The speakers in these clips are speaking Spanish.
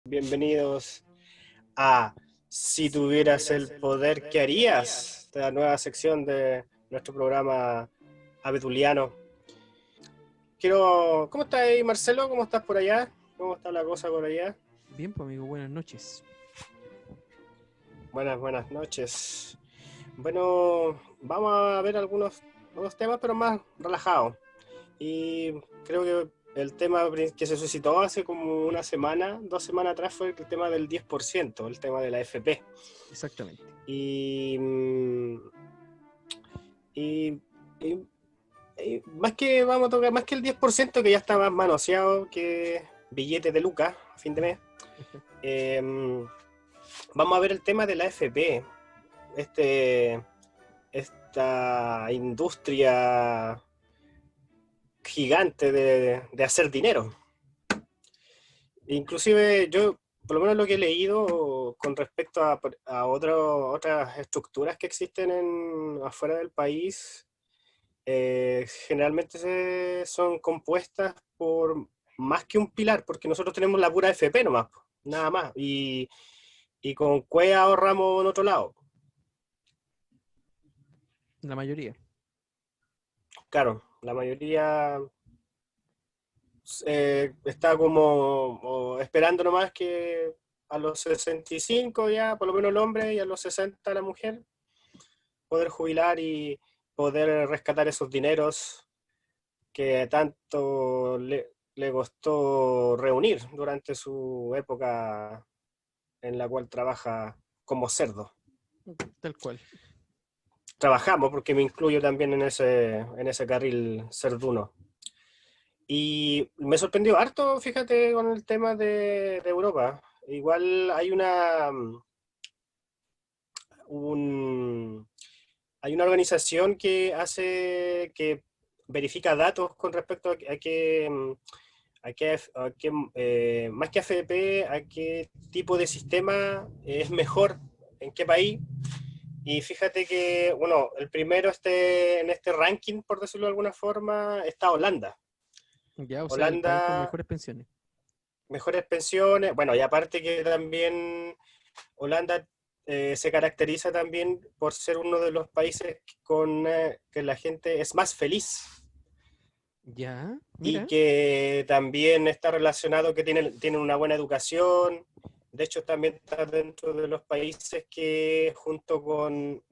Bienvenidos a Si tuvieras el poder, ¿qué harías? Esta nueva sección de nuestro programa abetuliano. ¿Cómo estás ahí, Marcelo? ¿Cómo estás por allá? ¿Cómo está la cosa por allá? Bien, pues amigo, buenas noches. Buenas noches. Bueno, vamos a ver algunos temas, pero más relajados. Y creo que el tema que se suscitó hace como una semana, 2 semanas atrás, fue el tema del 10%, el tema de la FP. Exactamente. Y, y, y- y más que vamos a tocar, más que el 10% que ya está más manoseado que billetes de lucas a fin de mes, eh, vamos a ver el tema de la FP, este, esta industria gigante de hacer dinero. Inclusive yo, por lo menos lo que he leído con respecto a otras estructuras que existen afuera del país, generalmente son compuestas por más que un pilar, porque nosotros tenemos la pura FP nomás, nada más, y con CUE ahorramos en otro lado. La mayoría. Claro, la mayoría está como esperando nomás que a los 65 ya, por lo menos el hombre, y a los 60 la mujer, poder jubilar y poder rescatar esos dineros que tanto le costó reunir durante su época en la cual trabaja como cerdo. Tal cual. Trabajamos, porque me incluyo también en ese carril cerduno. Y me sorprendió harto, fíjate, con el tema de Europa. Igual un, hay una organización que verifica datos con respecto más que AFP, a qué tipo de sistema es mejor, en qué país. Y fíjate que, bueno, el primero en este ranking, por decirlo de alguna forma, está Holanda. Ya, o sea, el país con Holanda, mejores pensiones. mejores pensiones, bueno, y aparte que también Holanda se caracteriza también por ser uno de los países que la gente es más feliz, Ya, y mira. que también está relacionado que tienen una buena educación. De hecho, también está dentro de los países que junto con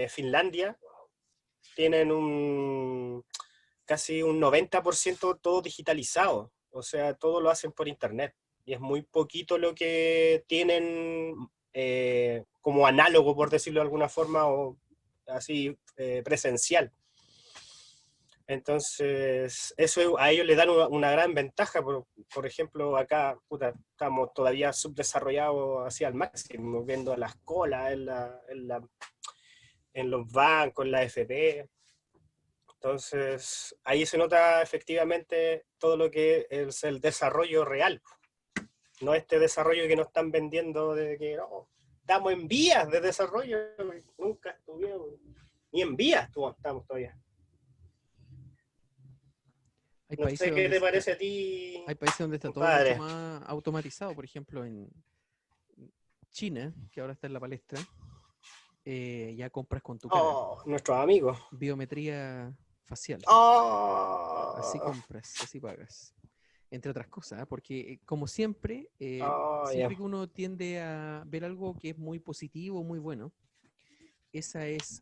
Finlandia tienen casi un 90% todo digitalizado, o sea, todo lo hacen por internet. Y es muy poquito lo que tienen como análogo, por decirlo de alguna forma, o así presencial. Entonces, eso a ellos le dan una gran ventaja. Por ejemplo, acá estamos todavía subdesarrollados hacia el máximo, viendo las colas en los bancos, en la FP. Entonces, ahí se nota efectivamente todo lo que es el desarrollo real, no este desarrollo que nos están vendiendo de que no, estamos en vías de desarrollo, nunca estuvimos, ni en vías estamos todavía. Hay No países sé qué donde te está, parece a ti, hay países donde está todo mucho compadre. más automatizado. Por ejemplo, en China, que ahora está en la palestra, ya compras con tu cara. Oh, nuestros amigos. Biometría facial. Así Oh, compras, así pagas. Entre otras cosas, ¿eh? Porque como siempre, oh, yeah. siempre que uno tiende a ver algo que es muy positivo, muy bueno, esa es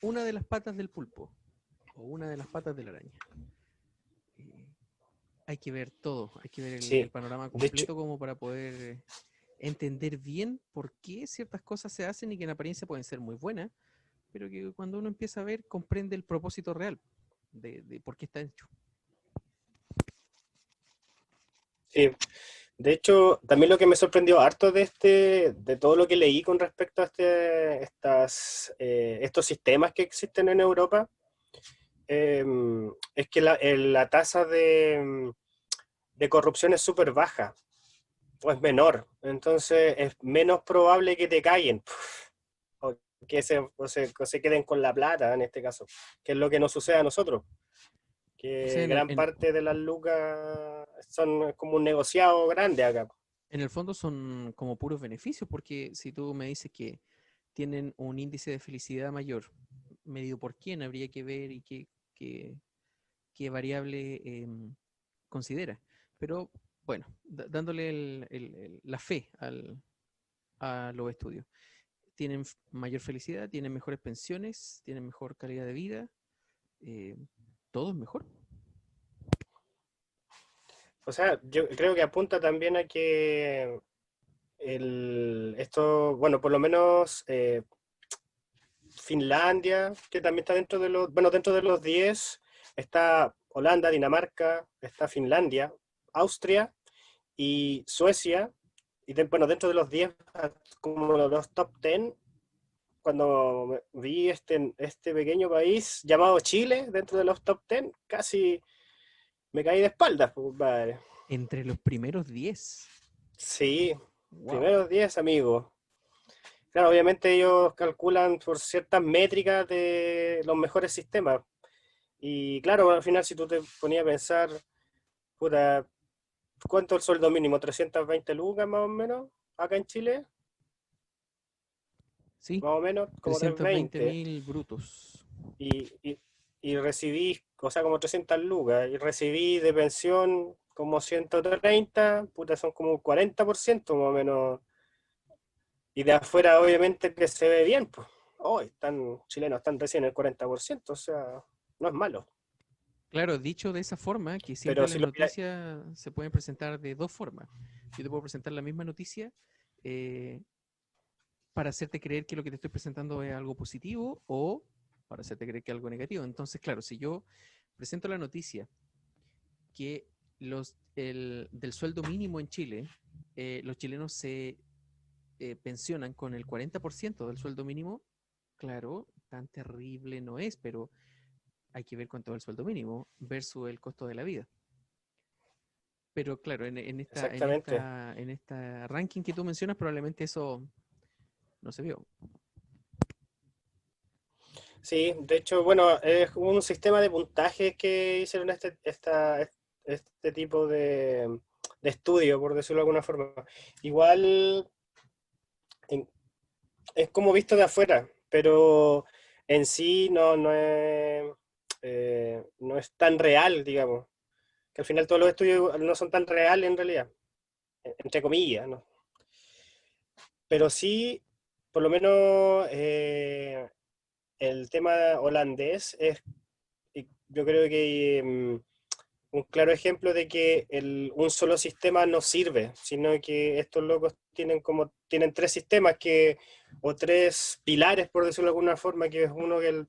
una de las patas del pulpo o una de las patas de la araña. Eh, Hay que ver todo, hay que ver el Sí, panorama de hecho, completo como para poder entender bien por qué ciertas cosas se hacen y que en apariencia pueden ser muy buenas, pero que cuando uno empieza a ver comprende el propósito real de por qué está hecho. sí. De hecho, también lo que me sorprendió harto de todo lo que leí con respecto a estos sistemas que existen en Europa, eh, es que la tasa de corrupción es súper baja, o es menor. Entonces es menos probable que te caigan, o que se queden con la plata en este caso, que es lo que nos sucede a nosotros, O sea, que gran parte de las lucas son como un negociado grande acá. En el fondo son como puros beneficios, porque si tú me dices que tienen un índice de felicidad mayor, medido por quién, habría que ver y qué variable considera. Pero bueno, dándole la fe a los estudios. Tienen mayor felicidad, tienen mejores pensiones, tienen mejor calidad de vida, eh, todo es mejor. O sea, yo creo que apunta también a que esto, bueno, por lo menos Finlandia, que también está dentro de los, bueno, dentro de los 10 está Holanda, Dinamarca, está Finlandia, Austria y Suecia. Y bueno, dentro de los 10 como los top 10, cuando vi este pequeño país llamado Chile dentro de los top 10, casi me caí de espaldas, pues, compadre. Entre los primeros 10. Sí, Wow. primeros 10 amigos. Claro, obviamente ellos calculan por ciertas métricas de los mejores sistemas. Y claro, al final si tú te ponías a pensar, puta, ¿cuánto es el sueldo mínimo? ¿320 lucas más o menos acá en Chile? Sí, Más o menos, como 320 320. mil brutos. Y, y, y recibí, o sea, como 300 lucas. Y recibí de pensión como 130, puta, son como un 40% más o menos. Y de afuera, obviamente, que se ve bien, pues. Hoy están chilenos, están recién en el 40%, o sea, no es malo. Claro, dicho de esa forma, que siempre Pero las si lo miráis, noticias se pueden presentar de dos formas. Yo te puedo presentar la misma noticia eh, para hacerte creer que lo que te estoy presentando es algo positivo o para hacerte creer que es algo negativo. Entonces, claro, si yo presento la noticia que del sueldo mínimo en Chile, los chilenos se pensionan con el 40% del sueldo mínimo, claro, tan terrible no es, pero hay que ver cuánto es el sueldo mínimo versus el costo de la vida. Pero claro, exactamente. en esta ranking que tú mencionas, probablemente eso no se vio. Sí, de hecho, bueno, es un sistema de puntajes que hicieron este tipo de estudio, por decirlo de alguna forma. Igual en- es como visto de afuera, pero en sí no es tan real, digamos. Que al final todos los estudios no son tan reales en realidad, entre comillas, ¿no? Pero sí, por lo menos el tema holandés es, yo creo que un claro ejemplo de que un solo sistema no sirve, sino que estos locos tienen tres sistemas o tres pilares, por decirlo de alguna forma, que es uno es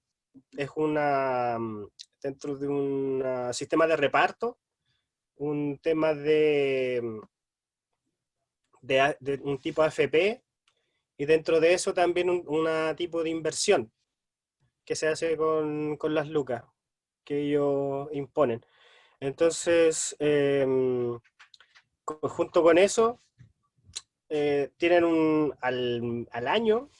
dentro de un sistema de reparto, un tema de un tipo AFP, y dentro de eso también un tipo de inversión que se hace con las lucas que ellos imponen. Entonces, junto con eso, tienen al año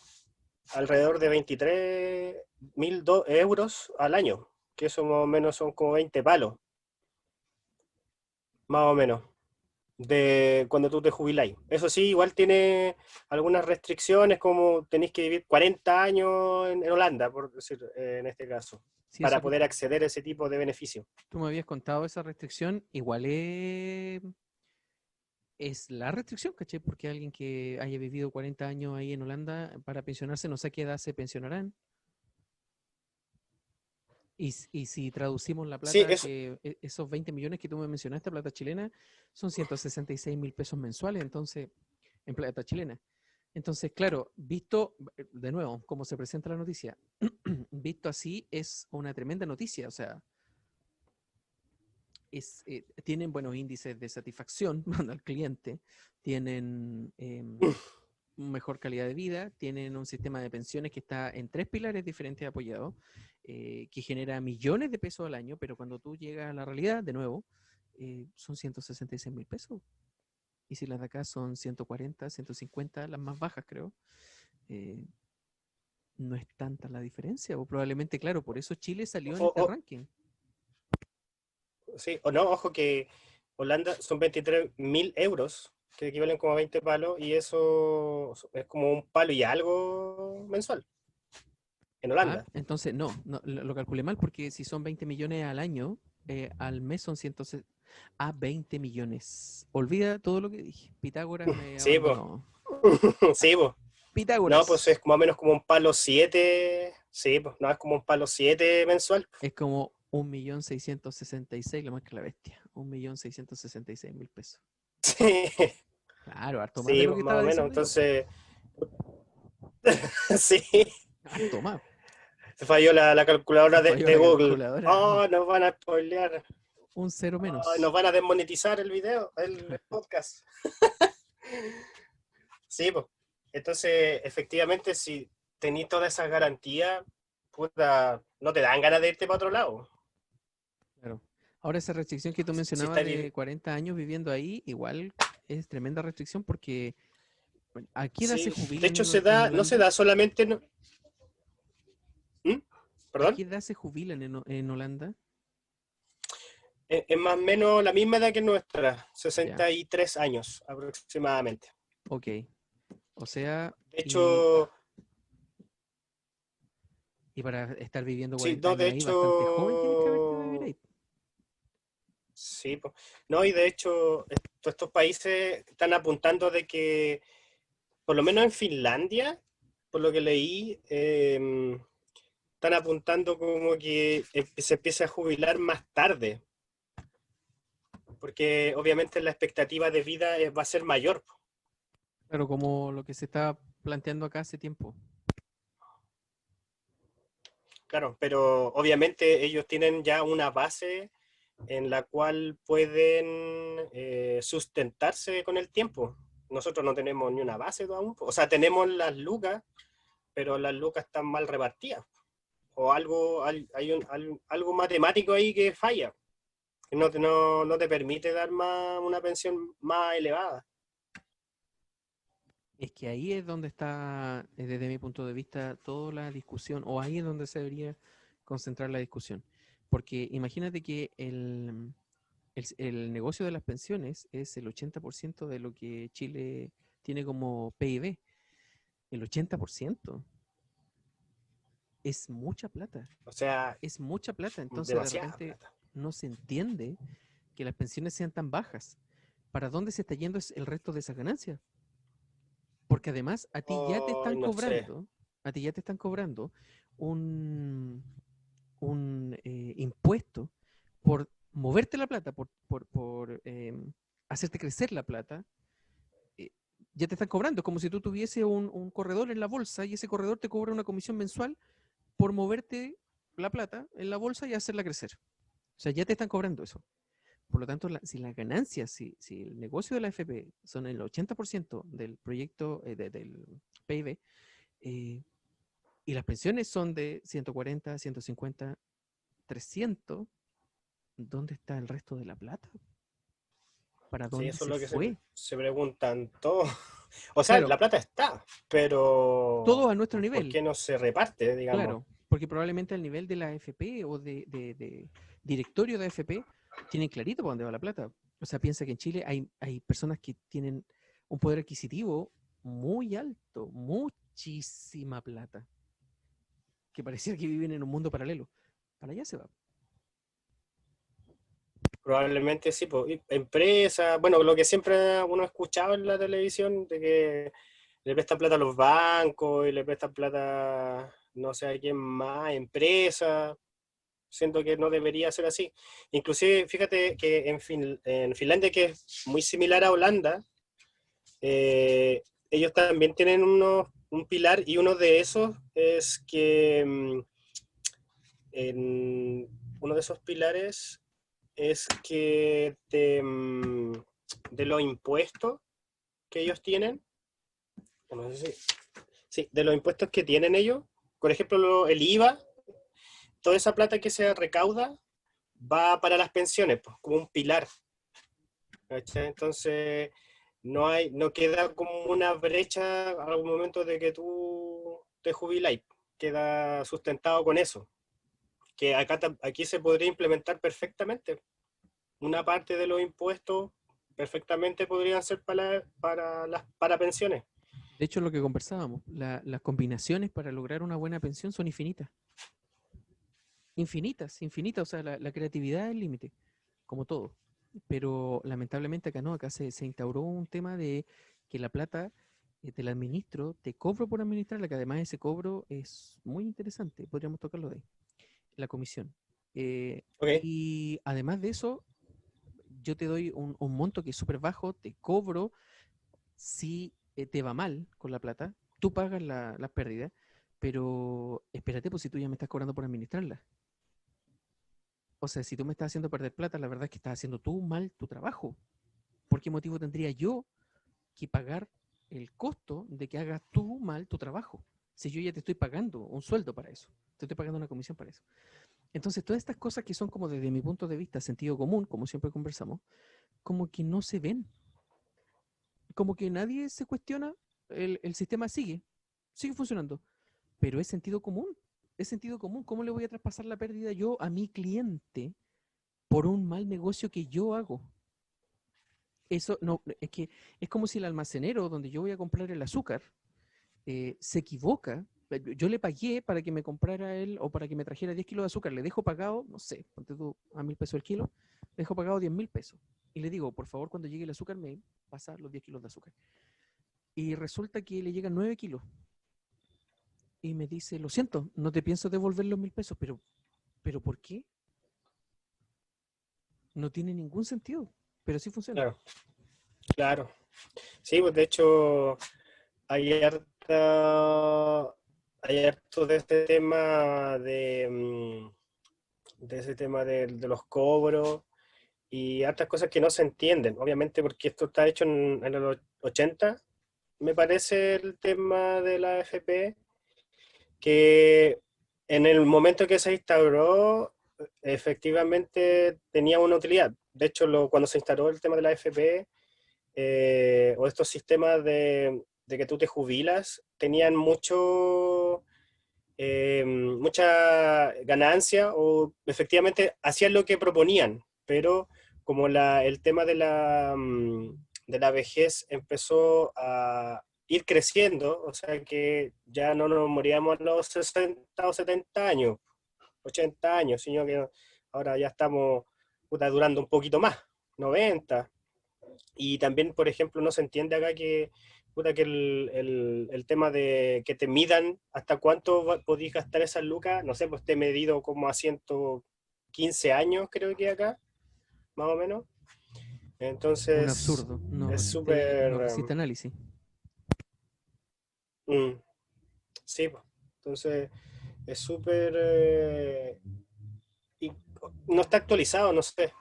alrededor de 23.000 euros al año, que eso más o menos son como 20 palos, más o menos, de cuando tú te jubiláis. Eso sí, igual tiene algunas restricciones, como tenéis que vivir 40 años en Holanda, por decir, en este caso, Si eso para que poder acceder a ese tipo de beneficio. tú me habías contado, esa restricción, igual es la restricción, ¿caché? Porque alguien que haya vivido 40 años ahí en Holanda para pensionarse, no sé a qué edad se pensionarán. Y si traducimos la Sí, plata, que esos 20 millones que tú me mencionaste, plata chilena, son 166 mil pesos mensuales, entonces, en plata chilena. Entonces, claro, visto, de nuevo, como se presenta la noticia, visto así, es una tremenda noticia. O sea, tienen buenos índices de satisfacción al cliente, tienen mejor calidad de vida, tienen un sistema de pensiones que está en tres pilares diferentes apoyados, que genera millones de pesos al año, pero cuando tú llegas a la realidad, de nuevo, son 166 mil pesos. Y si las de acá son 140, 150, las más bajas creo, eh, no es tanta la diferencia. O probablemente, claro, por eso Chile salió en o, este o- ranking. sí, o no, ojo que Holanda son 23.000 euros, que equivalen como a 20 palos, y eso es como un palo y algo mensual en Ah, Holanda. entonces no, lo calculé mal porque si son 20 millones al año, al mes son 160. Ah, 20 millones. Olvida todo lo que dije. Pitágoras me Sí, pues. abandonó. Sí, pues. No, pues Pitágoras. es más o menos como un palo 7. Sí, pues no es como un palo 7 mensual. Es como 1.666.000, lo más que la bestia. 1.666.000 pesos. Sí, Claro, harto más de sí, lo pues que más estaba o menos. diciendo yo. Entonces, sí, Harto más. se falló la Se calculadora falló de la Google. calculadora. Oh, nos van a spoilear. Un cero Oh, nos menos. van a desmonetizar el video, el podcast. Sí, pues. Entonces, efectivamente, si tenés toda esa garantía, puta, no te dan ganas de irte para otro lado. Claro. Ahora esa restricción que tú Si mencionabas estás de 40 años viviendo ahí, igual es tremenda restricción porque bueno, ¿a qué edad se sí, de jubilan hecho en no se Holanda? da solamente. ¿Mm? ¿A ¿Perdón? qué edad se jubilan en Holanda? Es más o menos la misma edad que nuestra, Ya, 63 años aproximadamente. ok. O sea, De y, hecho, y para estar viviendo sí, 40 no, de años ahí, bastante joven tienes que haberte de vivir hecho, ahí. sí, po. No, y de hecho, estos países están apuntando de que, por lo menos en Finlandia, por lo que leí, están apuntando como que se empiece a jubilar más tarde, porque obviamente la expectativa de vida va a ser mayor. Claro, como lo que se está planteando acá hace tiempo. Claro, pero obviamente ellos tienen ya una base en la cual pueden sustentarse con el tiempo. Nosotros no tenemos ni una base aún. O sea, tenemos las lucas, pero las lucas están mal repartidas. O algo matemático ahí que falla, que no te permite dar una pensión más elevada. Es que ahí es donde está, desde mi punto de vista, toda la discusión, o ahí es donde se debería concentrar la discusión. Porque imagínate que el negocio de las pensiones es el 80% de lo que Chile tiene como PIB. El 80% es mucha plata, O sea, es mucha plata. Entonces de demasiada repente plata. no se entiende que las pensiones sean tan bajas. ¿Para dónde se está yendo el resto de esas ganancias? Porque además a ti ya te Oh, están no sé. cobrando, a ti ya te están cobrando un, un impuesto por moverte la plata, por hacerte crecer la plata. eh, ya te están cobrando, es como si tú tuviese un corredor en la bolsa y ese corredor te cobra una comisión mensual por moverte la plata en la bolsa y hacerla crecer. O sea, ya te están cobrando eso. Por lo tanto, si las ganancias, si el negocio de la FP son el 80% del proyecto del PIB, eh, y las pensiones son de 140, 150, 300, ¿dónde está el resto de la plata? ¿Para Sí, dónde eso es se lo que fue? se preguntan todos. O sea, Claro, la plata está, todo pero a nuestro ¿por nivel, qué no se reparte, digamos? claro, porque probablemente al nivel de la AFP o de directorio de AFP tienen clarito para dónde va la plata. O sea, piensa que en Chile hay personas que tienen un poder adquisitivo muy alto, muchísima plata, que pareciera que viven en un mundo paralelo. Para allá se va. Probablemente sí, pues, empresas, bueno, lo que siempre uno ha escuchado en la televisión, de que le prestan plata a los bancos y le prestan plata, no sé a quién más, empresas. Siento que no debería ser así. Inclusive, fíjate que en Finlandia, que es muy similar a Holanda, ellos también tienen un pilar, y uno de esos es que uno de esos pilares es que de los impuestos que ellos tienen, no sé sí, de los impuestos que tienen ellos, por ejemplo, el IVA, toda esa plata que se recauda va para las pensiones, pues, como un pilar. ¿Cachai? Entonces, no queda como una brecha a algún momento de que tú te jubiláis, queda sustentado con eso, que aquí se podría implementar perfectamente una parte de los impuestos, perfectamente podrían ser para pensiones. De hecho, lo que conversábamos, las combinaciones para lograr una buena pensión son infinitas. Infinitas, infinitas. O sea, la creatividad es el límite, como todo. Pero lamentablemente acá no, acá se instauró un tema de que la plata te la administro, te cobro por administrarla, que además ese cobro es muy interesante, podríamos tocarlo de ahí, la comisión. Ok, Y además de eso, yo te doy un monto que es súper bajo, te cobro si te va mal con la plata, tú pagas las pérdidas, pero espérate, pues si tú ya me estás cobrando por administrarla. O sea, si tú me estás haciendo perder plata, la verdad es que estás haciendo tú mal tu trabajo. ¿Por qué motivo tendría yo que pagar el costo de que hagas tú mal tu trabajo? Si yo ya te estoy pagando un sueldo para eso, te estoy pagando una comisión para eso. Entonces, todas estas cosas que son como desde mi punto de vista sentido común, como siempre conversamos, como que no se ven, como que nadie se cuestiona, el sistema sigue funcionando, pero es sentido común. ¿Cómo le voy a traspasar la pérdida yo a mi cliente por un mal negocio que yo hago? Eso no, es que es como si el almacenero donde yo voy a comprar el azúcar se equivoca. Yo le pagué para que me comprara él o para que me trajera 10 kilos de azúcar. Le dejo pagado, no sé, ponte tú a 1.000 pesos el kilo, le dejo pagado 10.000 pesos. Y le digo, por favor, cuando llegue el azúcar, me pasa los 10 kilos de azúcar. Y resulta que le llegan 9 kilos. Y me dice, lo siento, no te pienso devolver los 1.000 pesos, pero ¿por qué? No tiene ningún sentido, pero sí funciona. claro, claro. Sí, pues de hecho hay hay harto de este tema de ese tema de los cobros y hartas cosas que no se entienden, obviamente porque esto está hecho en los 80, me parece el tema de la AFP, que en el momento que se instauró, efectivamente tenía una utilidad. De hecho, cuando se instaló el tema de la AFP, o estos sistemas de que tú te jubilas, tenían mucha ganancia o efectivamente hacían lo que proponían, pero como el tema de la vejez empezó a ir creciendo, o sea que ya no nos moríamos a los 60 o 70 años, 80 años, sino que ahora ya estamos puta, durando un poquito más, 90. Y también, por ejemplo, no se entiende acá que, puta, que el tema de que te midan hasta cuánto podís gastar esas lucas, no sé, pues te he medido como a 115 años, creo que acá, más o menos. Un Entonces, absurdo, es no súper... resiste análisis. mm, sí, pues. Entonces, es súper... y no está actualizado, no sé.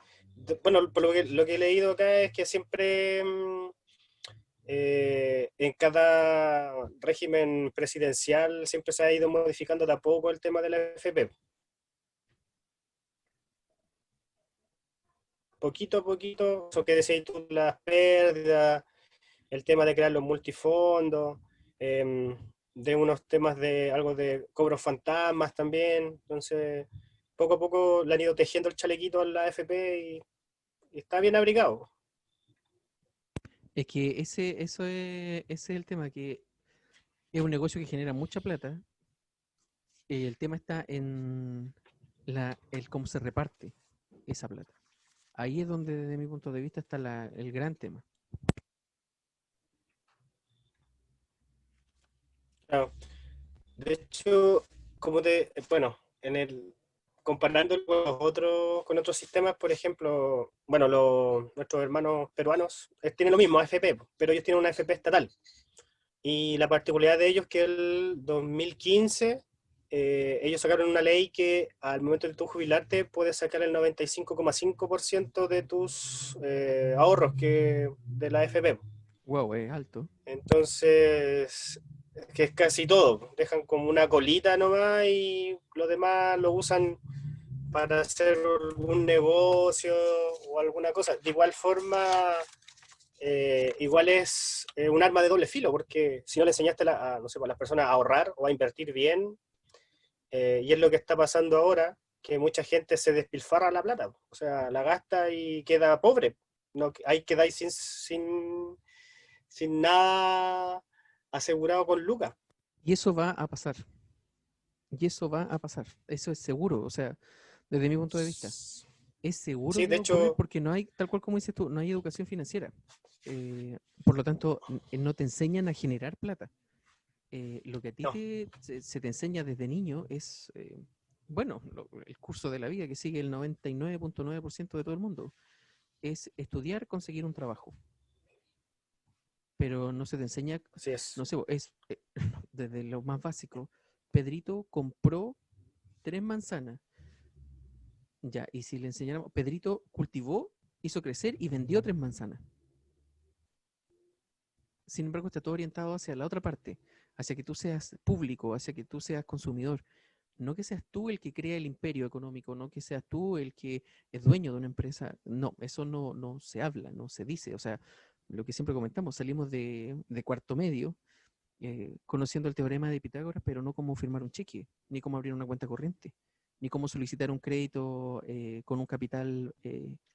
Bueno, por lo que he leído acá es que siempre... en cada régimen presidencial siempre se ha ido modificando de a poco el tema de la AFP. Poquito a poquito, eso que decís tú, las pérdidas, el tema de crear los multifondos, eh, de unos temas de algo de cobros fantasmas también. Entonces, poco a poco le han ido tejiendo el chalequito a la AFP y está bien abrigado. Es que ese es el tema, que es un negocio que genera mucha plata. El tema está en el cómo se reparte esa plata. Ahí es donde, desde mi punto de vista, está el gran tema. Claro. De hecho, bueno, comparando con con otros sistemas, por ejemplo, bueno, nuestros hermanos peruanos tienen lo mismo, AFP, pero ellos tienen una AFP estatal. Y la particularidad de ellos es que el 2015 ellos sacaron una ley que al momento de tú jubilarte puedes sacar el 95,5% de tus ahorros de la AFP. Wow, es alto. Entonces, que es casi todo. Dejan como una colita nomás y lo demás lo usan para hacer un negocio o alguna cosa. De igual forma, igual es un arma de doble filo, porque si no le enseñaste no sé, a las personas a ahorrar o a invertir bien, y es lo que está pasando ahora, que mucha gente se despilfarra la plata, o sea, la gasta y queda pobre. no, ahí quedáis sin nada asegurado con Lucas. Y eso va a pasar. Y eso va a pasar. Eso es seguro. O sea, desde mi punto de vista, es seguro Sí, que de va a ocurrir hecho, porque no hay, tal cual como dices tú, no hay educación financiera. Por lo tanto, no te enseñan a generar plata. Lo que a ti no. se te enseña desde niño es, bueno, el curso de la vida que sigue el 99.9% de todo el mundo, es estudiar, conseguir un trabajo. Pero no se te enseña, Así es. no sé, es desde lo más básico. Pedrito compró 3 manzanas. Ya, y si le enseñáramos, Pedrito cultivó, hizo crecer y vendió 3 manzanas. Sin embargo, está todo orientado hacia la otra parte, hacia que tú seas público, hacia que tú seas consumidor. No que seas tú el que crea el imperio económico, no que seas tú el que es dueño de una empresa. No, eso no se habla, no se dice. O sea, lo que siempre comentamos, salimos de cuarto medio conociendo el teorema de Pitágoras, pero no cómo firmar un cheque, ni cómo abrir una cuenta corriente, ni cómo solicitar un crédito con un capital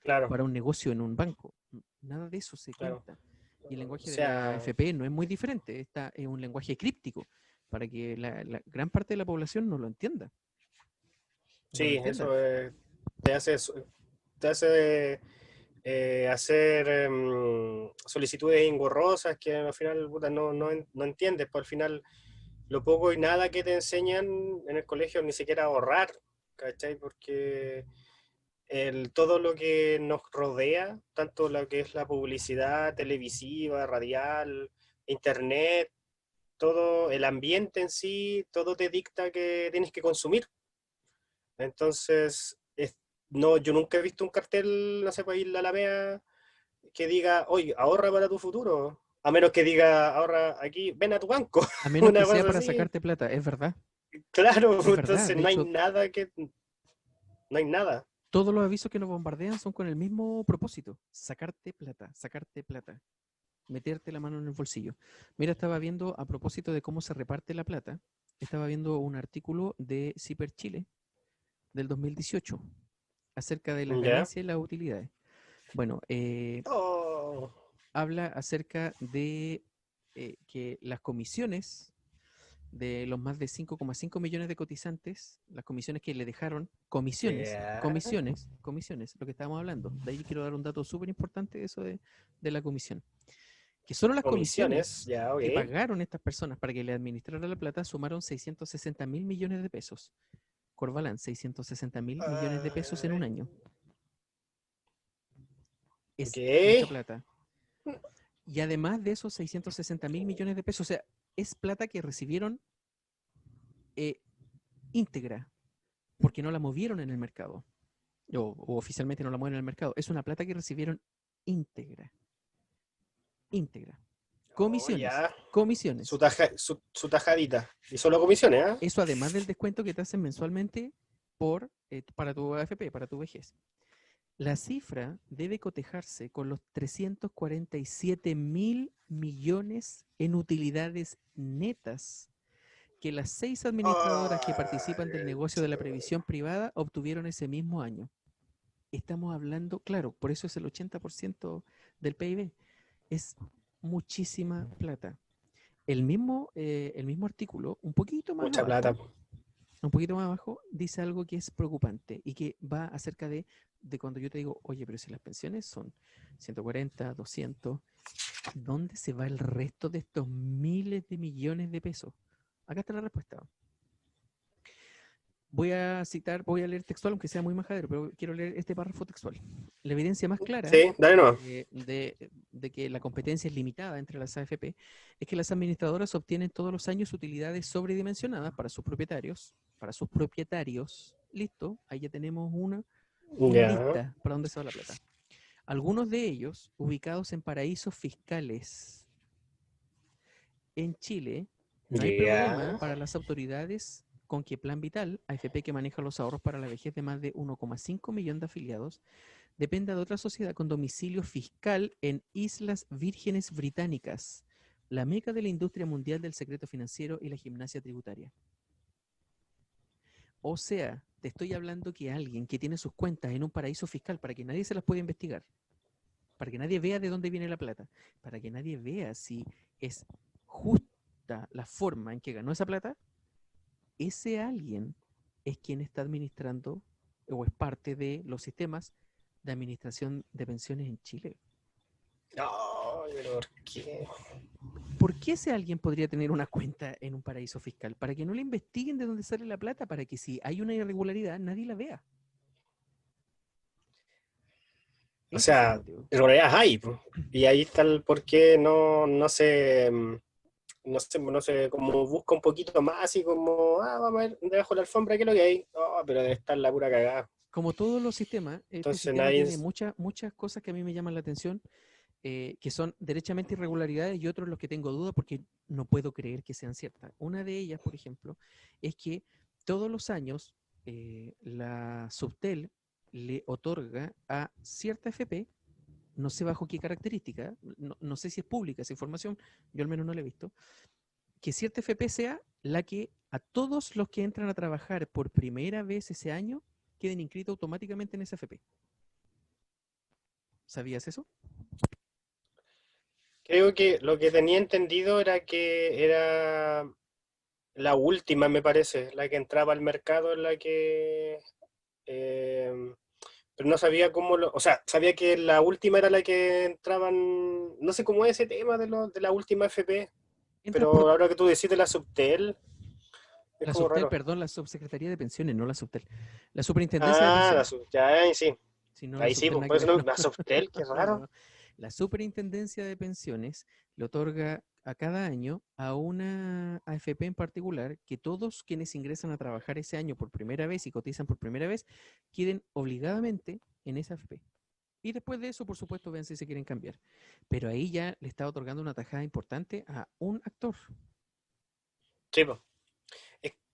Claro, para un negocio en un banco. Nada de eso se claro. cuenta. Y el O lenguaje de la sea, AFP no es muy diferente, es un lenguaje críptico para que la gran parte de la población no lo entienda. No lo sí, entienda. eso te hace, te hace hacer solicitudes engorrosas que al final puta, no entiendes, pues al final lo poco y nada que te enseñan en el colegio ni siquiera ahorrar, ¿cachai? Porque todo lo que nos rodea, tanto lo que es la publicidad televisiva, radial, internet, todo el ambiente en sí, todo te dicta que tienes que consumir. Entonces, no, yo nunca he visto un cartel, no sé, para ir a la Alameda que diga, oye, ahorra para tu futuro. A menos que diga, ahorra aquí, ven a tu banco. A menos que Una sea cosa para así. sacarte plata, es verdad. Claro, Es verdad. entonces De no hay hecho, nada no hay nada. todos los avisos que nos bombardean son con el mismo propósito, sacarte plata, meterte la mano en el bolsillo. Mira, estaba viendo a propósito de cómo se reparte la plata, estaba viendo un artículo de Ciper Chile del 2018 acerca de las ¿Ya? ganancias y las utilidades. Bueno, Oh, habla acerca de que las comisiones de los más de 5,5 millones de cotizantes, las comisiones que le dejaron, ya. comisiones, lo que estábamos hablando. De ahí quiero dar un dato súper importante de eso de la comisión. Que solo las Comisiones, comisiones ya, ok. que pagaron estas personas para que le administrara la plata sumaron 660.000 millones de pesos. Corbalán, 660.000 millones de pesos en un Ay, año. ok. Es mucha plata. Y además de esos 660.000 millones de pesos, o sea, es plata que recibieron eh, íntegra, porque no la movieron en el mercado, o oficialmente no la mueven en el mercado. Es una plata que recibieron íntegra, íntegra. Oh, Comisiones, ya. comisiones. Su tajadita. Y solo comisiones, ¿ah? Eso además del descuento que te hacen mensualmente para tu AFP, para tu vejez. La cifra debe cotejarse con los 347.000 millones en utilidades netas que las 6 administradoras que participan del Ay, negocio de la previsión privada obtuvieron ese mismo año. Estamos hablando, claro, por eso es el 80% del PIB. Es muchísima plata. El mismo artículo, mucha plata. un poquito más abajo, dice algo que es preocupante y que va acerca de cuando yo te digo, oye, pero si las pensiones son 140, 200, ¿dónde se va el resto de estos miles de millones de pesos? Acá está la respuesta. Voy a leer textual, aunque sea muy majadero, pero quiero leer este párrafo textual. La evidencia más clara Sí, dale nomás. de que la competencia es limitada entre las AFP es que las administradoras obtienen todos los años utilidades sobredimensionadas para sus propietarios. Listo, ahí ya tenemos una Ya, lista para dónde se va la plata. Algunos de ellos ubicados en paraísos fiscales. En Chile no hay problema ya. para las autoridades con que Plan Vital, AFP que maneja los ahorros para la vejez de más de 1,5 millón de afiliados, dependa de otra sociedad con domicilio fiscal en Islas Vírgenes Británicas, la meca de la industria mundial del secreto financiero y la gimnasia tributaria. O sea, te estoy hablando que alguien que tiene sus cuentas en un paraíso fiscal para que nadie se las pueda investigar, para que nadie vea de dónde viene la plata, para que nadie vea si es justa la forma en que ganó esa plata, ese alguien es quien está administrando o es parte de los sistemas de administración de pensiones en Chile. No, pero ¿por qué? ¿Por qué ese alguien podría tener una cuenta en un paraíso fiscal? Para que no le investiguen de dónde sale la plata, para que si hay una irregularidad nadie la vea. O Ese es el sea, motivo. irregularidades hay, po. Y ahí está el por qué no se, no sé, como busca un poquito más y como, vamos a ver debajo de la alfombra qué es lo que hay. Oh, pero debe estar la pura cagada. Como todos los sistemas, este Entonces sistema nadie, tiene muchas cosas que a mí me llaman la atención, que son derechamente irregularidades y otros los que tengo dudas porque no puedo creer que sean ciertas. Una de ellas, por ejemplo, es que todos los años la Subtel le otorga a cierta FP, no sé bajo qué característica, no sé si es pública esa información, yo al menos no la he visto, que cierta FP sea la que a todos los que entran a trabajar por primera vez ese año queden inscritos automáticamente en esa FP. ¿Sabías eso? creo que lo que tenía entendido era que era la última, me parece, la que entraba al mercado, en la que... eh, pero no sabía cómo lo... O sea, sabía que la última era la que entraban... No sé cómo es ese tema de la última FP, Entras por pero ahora que tú decís de la Subtel, es la como Subtel, raro. perdón, la Subsecretaría de Pensiones, no la Subtel. La Superintendencia de Ah, Pensiones. ya, ahí sí. Si no, la Ahí sí, Subtel pues nada por que eso ver, no, no. la Subtel, qué raro. No. La Superintendencia de Pensiones le otorga a cada año a una AFP en particular que todos quienes ingresan a trabajar ese año por primera vez y cotizan por primera vez queden obligadamente en esa AFP. Y después de eso, por supuesto, ven si se quieren cambiar. Pero ahí ya le está otorgando una tajada importante a un actor. Sí, pues.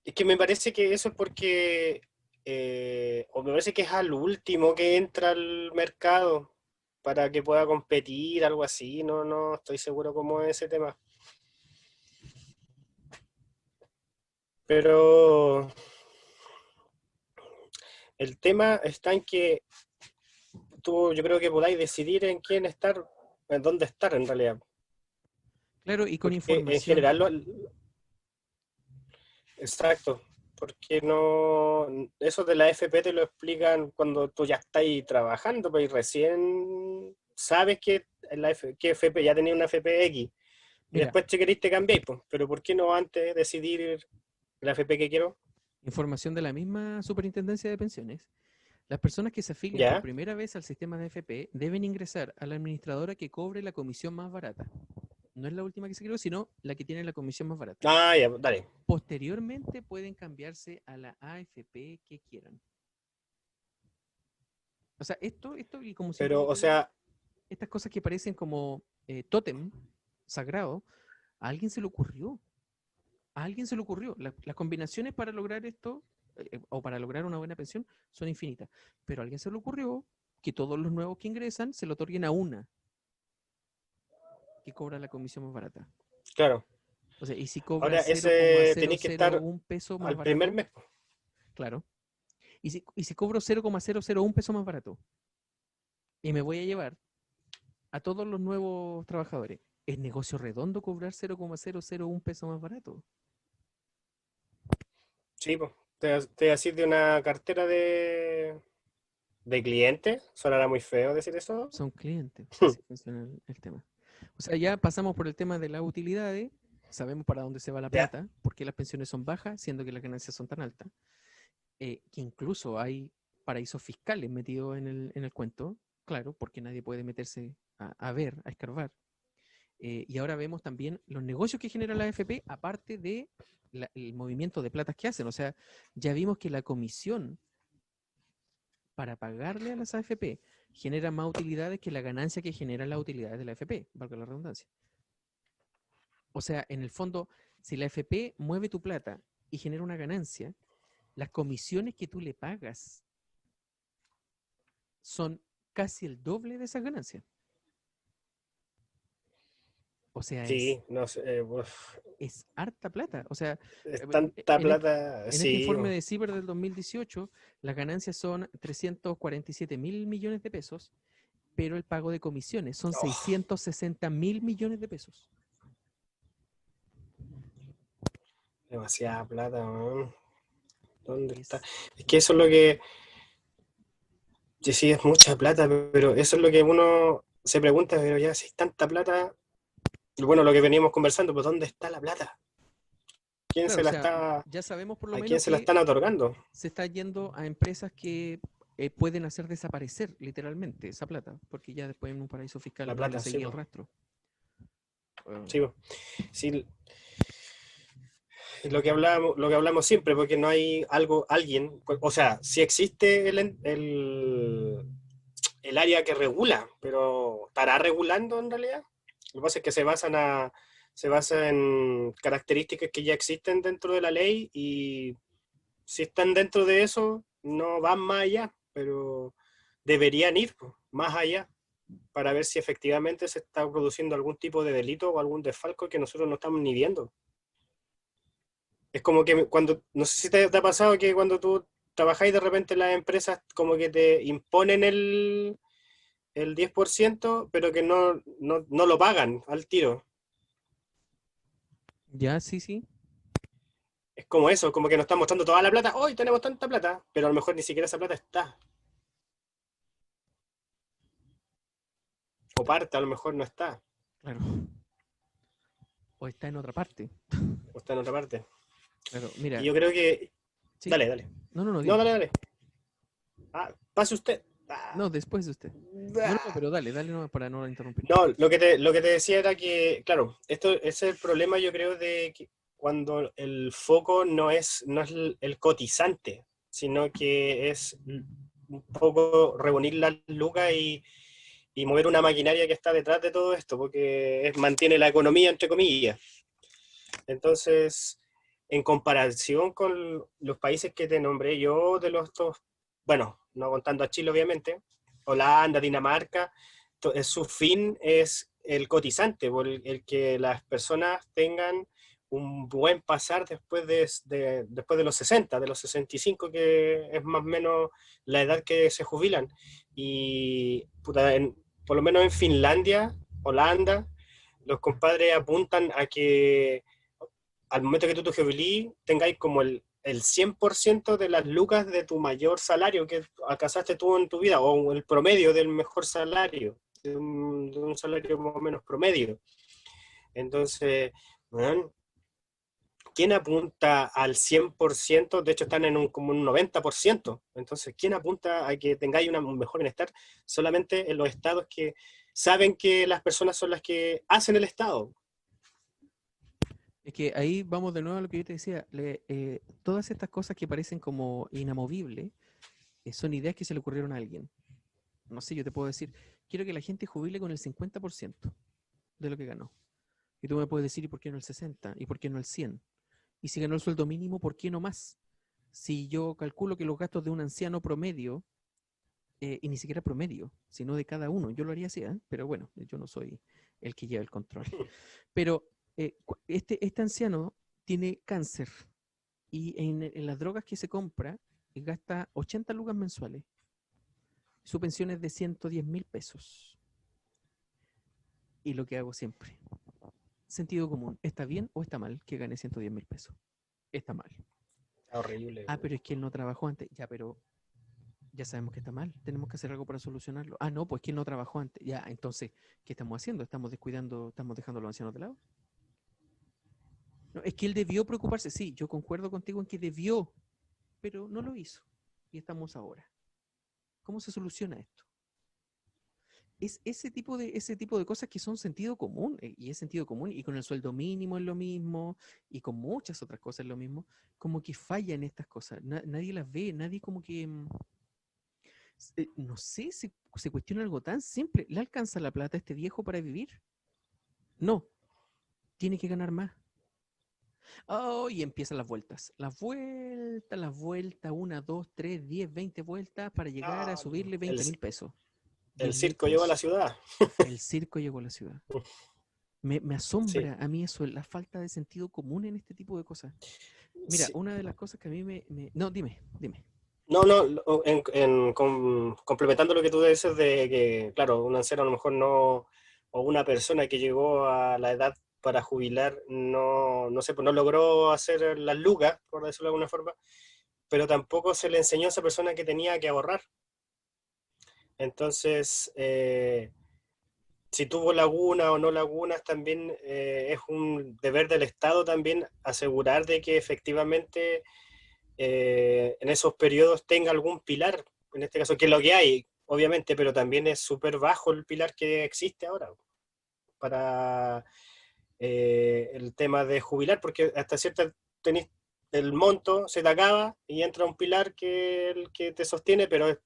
Es que me parece que eso es porque, o me parece que es al último que entra al mercado para que pueda competir, algo así, no estoy seguro cómo es ese tema. Pero el tema está en que tú, yo creo que podáis decidir en quién estar, en dónde estar en realidad. Claro, y con Porque en información. general, exacto, porque no, eso de la FP te lo explican cuando tú ya estás ahí trabajando, pues y recién sabes que que FP ya tenía una FP X y Mira, después te querés te cambiáis, pues, pero ¿por qué no antes decidir la FP que quiero? información de la misma Superintendencia de Pensiones. Las personas que se afilien por Ya, primera vez al sistema de AFP deben ingresar a la administradora que cobre la comisión más barata. No es la última que se creó, sino la que tiene la comisión más barata. ya, dale. Posteriormente pueden cambiarse a la AFP que quieran. O sea, esto y como siempre Pero, digo o yo, sea, estas cosas que parecen como tótem sagrado, a alguien se le ocurrió. A alguien se le ocurrió. Las combinaciones para lograr esto o para lograr una buena pensión son infinitas. Pero a alguien se le ocurrió que todos los nuevos que ingresan se lo otorguen a una que cobra la comisión más barata. claro. O sea, y si cobra Ahora ese tenéis que estar 0,001 peso más al primer barato, mes. claro. Y si cobro 0,001 peso más barato y me voy a llevar a todos los nuevos trabajadores, ¿es negocio redondo cobrar 0,001 peso más barato? Sí, pues. Te así de una cartera de clientes. Sonará muy feo decir eso. Son clientes, así funciona el tema. O sea, ya pasamos por el tema de las utilidades, sabemos para dónde se va la Ya, plata, por qué las pensiones son bajas, siendo que las ganancias son tan altas, que incluso hay paraísos fiscales metidos en el cuento, claro, porque nadie puede meterse a ver, a escarbar. Y ahora vemos también los negocios que genera la AFP, aparte de el movimiento de platas que hacen. O sea, ya vimos que la comisión para pagarle a las AFP genera más utilidades que la ganancia que generan las utilidades de la AFP, valga la redundancia. O sea, en el fondo, si la AFP mueve tu plata y genera una ganancia, las comisiones que tú le pagas son casi el doble de esas ganancias. O sea, es, sí, no sé. Uf, es harta plata. O sea, es tanta en este, plata. en este Sí, informe de CIBER del 2018, las ganancias son 347 mil millones de pesos pero el pago de comisiones son Oh, 660.000 millones de pesos. demasiada plata, man. ¿Dónde está? Es Es que eso es lo increíble. que, sí, es mucha plata, pero eso es lo que uno se pregunta, pero ya, si es tanta plata, y bueno, lo que veníamos conversando, pues ¿dónde está la plata? ¿Quién Claro, se o la sea, está, ya sabemos por lo a menos quién se la que están otorgando? se está yendo a empresas que pueden hacer desaparecer literalmente esa plata, porque ya después en un paraíso fiscal La no le plata, sí, seguía el pues. rastro. Sí, Um, po. Sí, es lo que hablamos siempre, porque no hay algo, alguien, o sea, sí existe el área que regula, pero ¿estará regulando en realidad? Lo que pasa es que se basa en características que ya existen dentro de la ley y si están dentro de eso, no van más allá, pero deberían ir pues, más allá para ver si efectivamente se está produciendo algún tipo de delito o algún desfalco que nosotros no estamos ni viendo. Es como que cuando, no sé si te ha pasado que cuando tú trabajáis de repente en las empresas como que te imponen el 10% pero que no lo pagan al tiro. ya, sí, sí. Es como eso, como que nos están mostrando toda la plata. Hoy tenemos tanta plata, pero a lo mejor ni siquiera esa plata está. O parte, a lo mejor no está. Claro. O está en otra parte. O está en otra parte. Claro, Y mira, yo creo que... sí. Dale, dale. No, no, no, No, dime. dale, dale. Ah, pase usted. Ah, No, después de usted. No, no, no, ah. pero dale, dale nomás para no interrumpir. No, lo que te decía era que, claro, esto es el problema, yo creo, de que cuando el foco no es el cotizante, sino que es un poco reunir las lucas y mover una maquinaria que está detrás de todo esto, porque mantiene la economía, entre comillas. Entonces, en comparación con los países que te nombré yo, de los dos, bueno, no contando a Chile, obviamente, Holanda, Dinamarca, su fin es el cotizante, por el que las personas tengan un buen pasar después de los 60, de los 65, que es más o menos la edad que se jubilan. Y puta, por lo menos en Finlandia, Holanda, los compadres apuntan a que al momento que tú te jubilís, tengáis como el 100% de las lucas de tu mayor salario que alcanzaste tú en tu vida, o el promedio del mejor salario, de un salario más o menos promedio. Entonces, bueno, ¿quién apunta al 100%? De hecho, están en como un 90%. Entonces, ¿quién apunta a que tengáis un mejor bienestar? Solamente en los estados que saben que las personas son las que hacen el estado. Es que ahí vamos de nuevo a lo que yo te decía. Todas estas cosas que parecen como inamovibles son ideas que se le ocurrieron a alguien. No sé, yo te puedo decir, quiero que la gente jubile con el 50% de lo que ganó. Y tú me puedes decir, ¿y por qué no el 60%? ¿Y por qué no el 100%? Y si ganó el sueldo mínimo, ¿por qué no más? Si yo calculo que los gastos de un anciano promedio, y ni siquiera promedio, sino de cada uno, yo lo haría así, ¿eh? Pero bueno, yo no soy el que lleva el control. Pero este anciano tiene cáncer y en las drogas que se compra gasta 80 lucas mensuales. Su pensión es de 110.000 pesos. Y lo que hago siempre, sentido común, ¿está bien o está mal que gane 110.000 pesos? Está mal. Horrible. Ah, pero es que él no trabajó antes. Ya, pero ya sabemos que está mal. Tenemos que hacer algo para solucionarlo. Ah, no, pues que él no trabajó antes. Ya, entonces, ¿qué estamos haciendo? ¿Estamos descuidando, estamos dejando a los ancianos de lado? No, es que él debió preocuparse. Sí, yo concuerdo contigo en que debió, pero no lo hizo. Y estamos ahora. ¿Cómo se soluciona esto? Es ese tipo de cosas que son sentido común, y es sentido común, y con el sueldo mínimo es lo mismo, y con muchas otras cosas es lo mismo, como que fallan estas cosas, nadie las ve, nadie como que, no sé, se cuestiona algo tan simple, ¿le alcanza la plata a este viejo para vivir? No, tiene que ganar más. Oh, y empiezan las vueltas, una, dos, tres, 10, 20 vueltas para llegar a Ah, subirle el, 20.000 pesos, el 10.000 circo llegó a la pesos. ciudad. El circo llegó a la ciudad. Me Sí, asombra a mí eso, la falta de sentido común en este tipo de cosas. Mira, sí. una de las cosas que a mí No, dime, dime. No, no, complementando lo que tú dices de que, claro, un anciano a lo mejor no, o una persona que llegó a la edad para jubilar, no sé, pues no logró hacer las lucas, por decirlo de alguna forma, pero tampoco se le enseñó a esa persona que tenía que ahorrar. Entonces, si tuvo lagunas o no lagunas, también es un deber del Estado también asegurar de que efectivamente en esos periodos tenga algún pilar, en este caso, que es lo que hay, obviamente, pero también es súper bajo el pilar que existe ahora para el tema de jubilar, porque hasta cierta tenés el monto, se te acaba y entra un pilar que el que te sostiene, pero es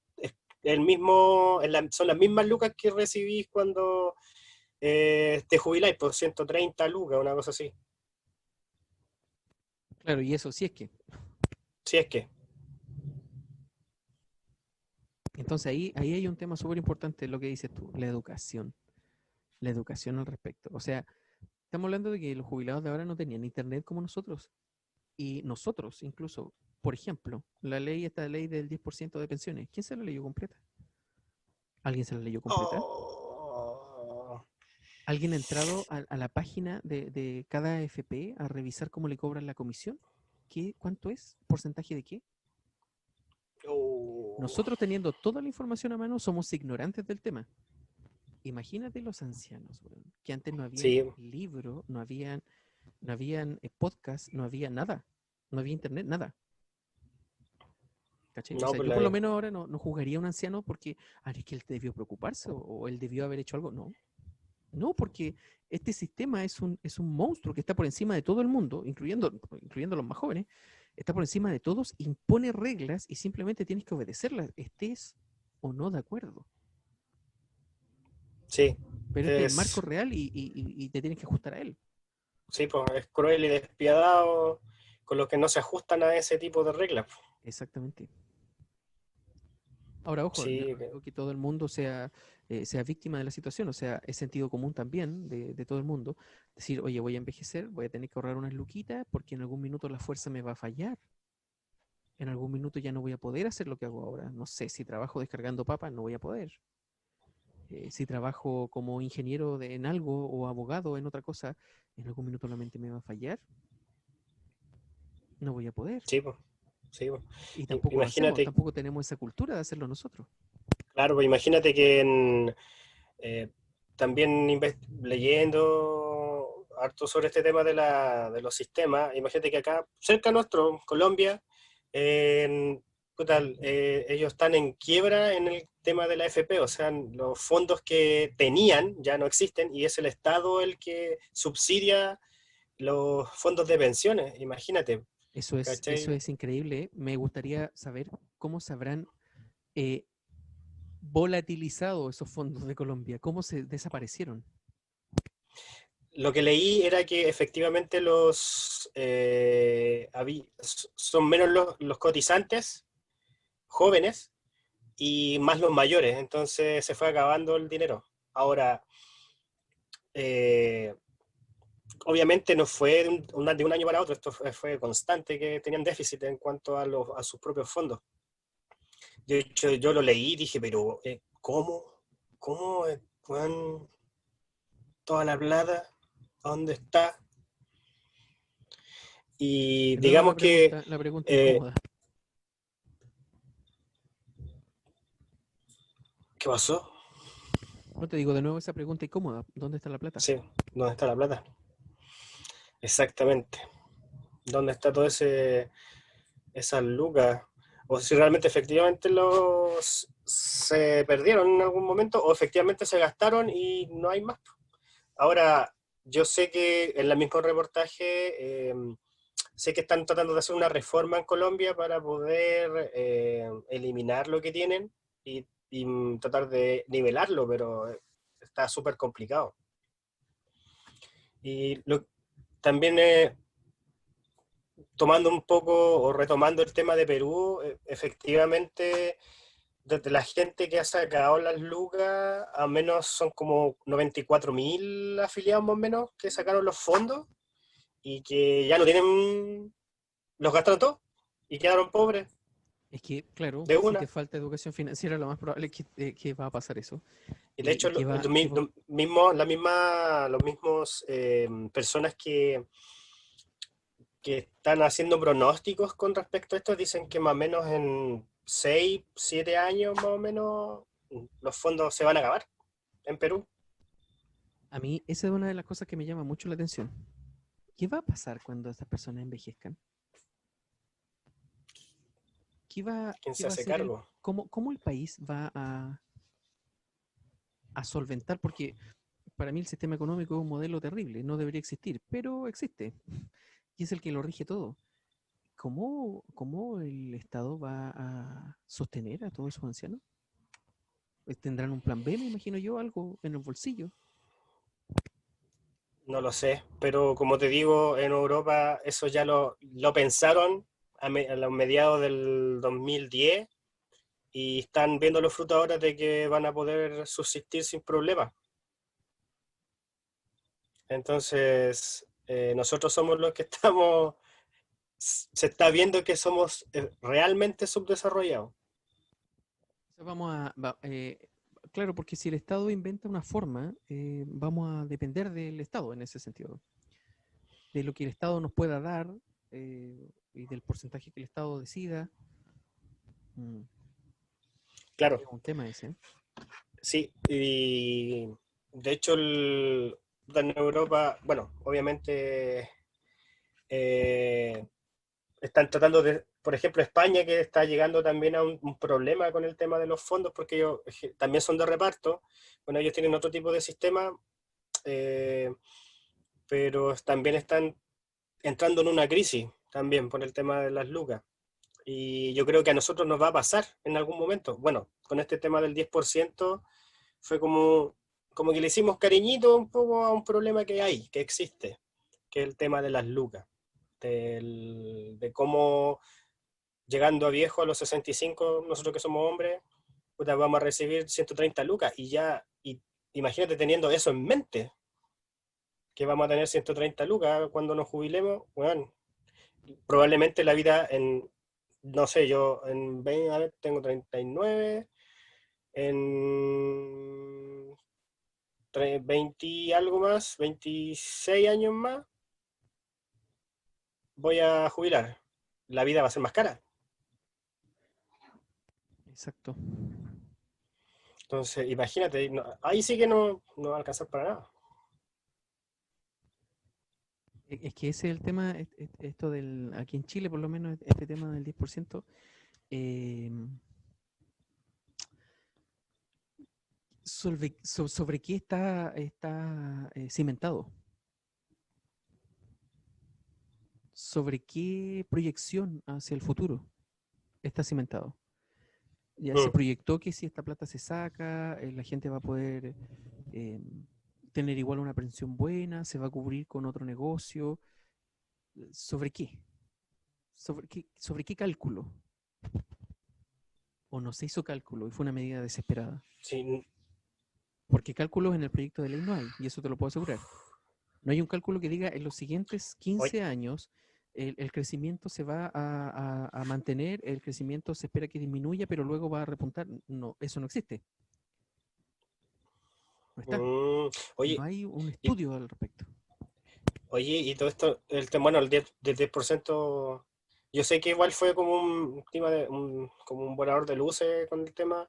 el mismo, son las mismas lucas que recibís cuando te jubiláis por 130 lucas, una cosa así. Claro, y eso sí es que. Si es que, Entonces ahí hay un tema súper importante, lo que dices tú, la educación. La educación al respecto. O sea, estamos hablando de que los jubilados de ahora no tenían internet como nosotros. Y nosotros, incluso, por ejemplo, esta ley del 10% de pensiones, ¿quién se la leyó completa? ¿Alguien se la leyó completa? oh, ¿Alguien ha entrado a la página de cada AFP a revisar cómo le cobran la comisión? ¿Cuánto es? ¿Porcentaje de qué? oh, Nosotros teniendo toda la información a mano somos ignorantes del tema. Imagínate los ancianos, weón, que antes no habían sí, libro, no habían podcast, no había nada, no había internet, nada. ¿Cachai? O no, sea, pues yo por lo menos ahora no jugaría a un anciano porque, es que él debió preocuparse o él debió haber hecho algo. No, no, porque este sistema es un monstruo que está por encima de todo el mundo, incluyendo los más jóvenes, está por encima de todos, impone reglas y simplemente tienes que obedecerlas, estés o no de acuerdo. sí, Pero este es el marco es, real y te tienes que ajustar a él. sí, pues es cruel y despiadado con los que no se ajustan a ese tipo de reglas. Exactamente. Ahora, ojo, yo Sí, no digo que todo el mundo sea víctima de la situación, o sea, es sentido común también de todo el mundo. Decir, oye, voy a envejecer, voy a tener que ahorrar unas luquitas porque en algún minuto la fuerza me va a fallar. En algún minuto ya no voy a poder hacer lo que hago ahora. No sé, si trabajo descargando papas, no voy a poder. Si trabajo como ingeniero en algo o abogado en otra cosa, en algún minuto la mente me va a fallar, no voy a poder. sí, pues, sí, pues. Y tampoco lo hacemos, Imagínate, tampoco tenemos esa cultura de hacerlo nosotros. claro, pues imagínate que eh, también leyendo harto sobre este tema de los sistemas, imagínate que acá, cerca nuestro, Colombia, puta, ellos están en quiebra en el tema de la AFP, o sea, los fondos que tenían ya no existen y es el Estado el que subsidia los fondos de pensiones, imagínate, Eso ¿cachai? es increíble. ¿Eh? Me gustaría saber cómo se habrán eh, volatilizado esos fondos de Colombia, cómo se desaparecieron. Lo que leí era que efectivamente son menos los cotizantes jóvenes y más los mayores, entonces se fue acabando el dinero. Ahora, eh, obviamente no fue de un año para otro, esto fue constante que tenían déficit en cuanto a sus propios fondos. De hecho, yo lo leí y dije, pero ¿cómo? ¿Cómo? Weón, toda la plata, ¿a dónde está? Y De nuevo digamos que la pregunta eh, incómoda. ¿qué pasó? No te digo de nuevo esa pregunta incómoda. ¿Dónde está la plata? Sí, ¿dónde está la plata? Exactamente. ¿Dónde está todo esas lucas? O si realmente efectivamente los se perdieron en algún momento o efectivamente se gastaron y no hay más. Ahora, yo sé que en el mismo reportaje sé que están tratando de hacer una reforma en Colombia para poder eliminar lo que tienen y tratar de nivelarlo, pero está súper complicado. Y también tomando un poco o retomando el tema de Perú, efectivamente, desde la gente que ha sacado las lucas, al menos son como 94.000 afiliados más o menos que sacaron los fondos y que ya no tienen, los gastaron todos y quedaron pobres. Es que, claro, de si te una. falta educación financiera, lo más probable es que va a pasar eso. Y de hecho, Y que va, los mismos personas que están haciendo pronósticos con respecto a esto dicen que más o menos en 6 7 años más o menos los fondos se van a acabar en Perú. a mí esa es una de las cosas que me llama mucho la atención. ¿Qué va a pasar cuando estas personas envejezcan? ¿Quién ¿Qué se va a hace hacer cargo? cómo el país va a solventar? Porque para mí el sistema económico es un modelo terrible, no debería existir, pero existe y es el que lo rige todo. ¿Cómo el Estado va a sostener a todos esos ancianos? ¿Tendrán un plan B, me imagino yo, algo en el bolsillo? No lo sé, pero como te digo, en Europa eso ya lo pensaron a los mediados del 2010 y están viendo los frutos ahora de que van a poder subsistir sin problemas. Entonces, nosotros somos los que estamos, se está viendo que somos realmente subdesarrollados. O sea, claro, porque si el Estado inventa una forma, vamos a depender del Estado en ese sentido, de lo que el Estado nos pueda dar y del porcentaje que el Estado decida. Mm, Claro, es un tema ese. ¿Eh? sí, y de hecho en Europa, bueno, obviamente eh, están tratando de, por ejemplo, España, que está llegando también a un problema con el tema de los fondos, porque ellos también son de reparto. Bueno, ellos tienen otro tipo de sistema, eh, pero también están entrando en una crisis también por el tema de las lucas. Y yo creo que a nosotros nos va a pasar en algún momento. Bueno, con este tema del 10% fue como que le hicimos cariñito un poco a un problema que hay, que existe, que es el tema de las lucas, de cómo llegando a viejo a los 65, nosotros que somos hombres, puta, vamos a recibir 130 lucas y ya, y imagínate teniendo eso en mente, que vamos a tener 130 lucas cuando nos jubilemos, bueno, probablemente la vida en, no sé, yo en 20, a ver, tengo 39, en 20 y algo más, 26 años más, voy a jubilar. La vida va a ser más cara. Exacto. Entonces, imagínate, ahí sí que no va a alcanzar para nada. Es que ese es el tema, esto aquí en Chile por lo menos, este tema del 10%, eh, sobre qué está cimentado, sobre qué proyección hacia el futuro está cimentado. Ya se Mm, proyectó que si esta plata se saca, la gente va a poder eh, tener igual una pensión buena, se va a cubrir con otro negocio. ¿Sobre qué? ¿Sobre qué cálculo? ¿O no se hizo cálculo y fue una medida desesperada? sí, Porque cálculos en el proyecto de ley no hay, y eso te lo puedo asegurar. No hay un cálculo que diga en los siguientes hoy, 15 años el crecimiento se va a mantener, el crecimiento se espera que disminuya, pero luego va a repuntar. No, eso no existe. No está. mm, No oye, hay un y, estudio al respecto. oye, y todo esto, bueno, el 10, del 10%, yo sé que igual fue como un tema como un volador de luces con el tema,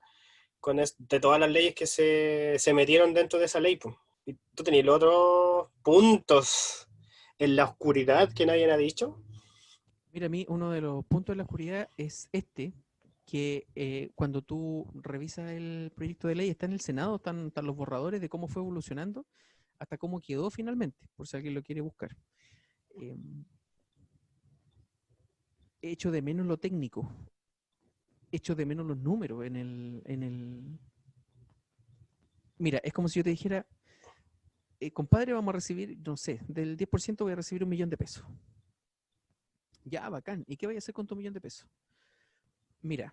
de todas las leyes que se metieron dentro de esa ley, pues. Y tú tenías los otros puntos en la oscuridad que nadie ha dicho. Mira, a mí uno de los puntos de la oscuridad es que cuando tú revisas el proyecto de ley, está en el Senado, están los borradores de cómo fue evolucionando hasta cómo quedó finalmente, por si alguien lo quiere buscar. Eh, Echo de menos lo técnico, echo de menos los números Mira, es como si yo te dijera, compadre, vamos a recibir, no sé, del 10% voy a recibir 1.000.000 de pesos. Ya, bacán. ¿Y qué voy a hacer con tu 1.000.000 de pesos? Mira,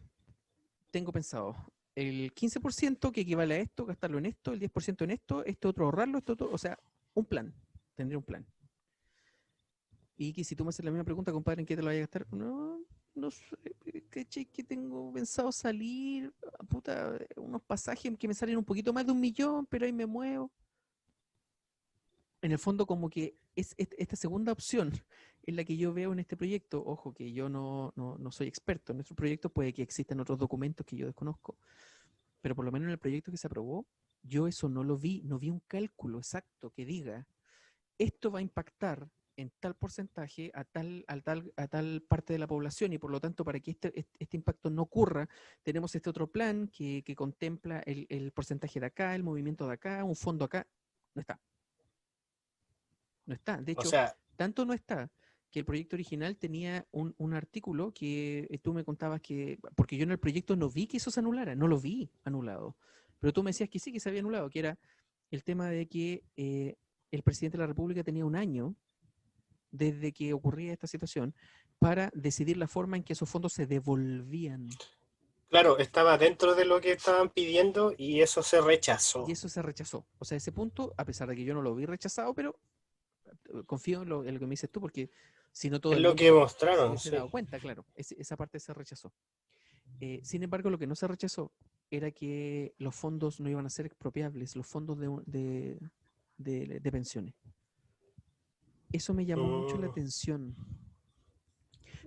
tengo pensado el 15% que equivale a esto, gastarlo en esto, el 10% en esto otro ahorrarlo, esto otro, o sea, un plan, tendría un plan. Y que si tú me haces la misma pregunta, compadre, ¿en qué te lo vas a gastar? No, no sé, ¿cachai? Que tengo pensado salir, puta, unos pasajes que me salen un poquito más de 1 millón, pero ahí me muevo. En el fondo, como que es esta segunda opción es la que yo veo en este proyecto. Ojo, que yo no soy experto en estos proyectos, puede que existan otros documentos que yo desconozco, pero por lo menos en el proyecto que se aprobó, yo eso no lo vi, no vi un cálculo exacto que diga, esto va a impactar en tal porcentaje a tal parte de la población y por lo tanto para que este impacto no ocurra, tenemos este otro plan que contempla el porcentaje de acá, el movimiento de acá, un fondo acá. No está, no está. De O hecho, sea, tanto no está que el proyecto original tenía un artículo que tú me contabas que, porque yo en el proyecto no vi que eso se anulara, no lo vi anulado, pero tú me decías que sí, que se había anulado, que era el tema de que el presidente de la República tenía 1 año desde que ocurría esta situación para decidir la forma en que esos fondos se devolvían. claro, estaba dentro de lo que estaban pidiendo y eso se Y rechazó. eso se rechazó. O sea, ese punto, a pesar de que yo no lo vi rechazado, pero confío en lo que me dices tú, porque si no todo Es el lo mundo que se mostraron, hubiese sí. dado cuenta, claro, esa parte se rechazó. Sin embargo, lo que no se rechazó era que los fondos no iban a ser expropiables, los fondos de pensiones. Eso me llamó mucho la Mm, atención,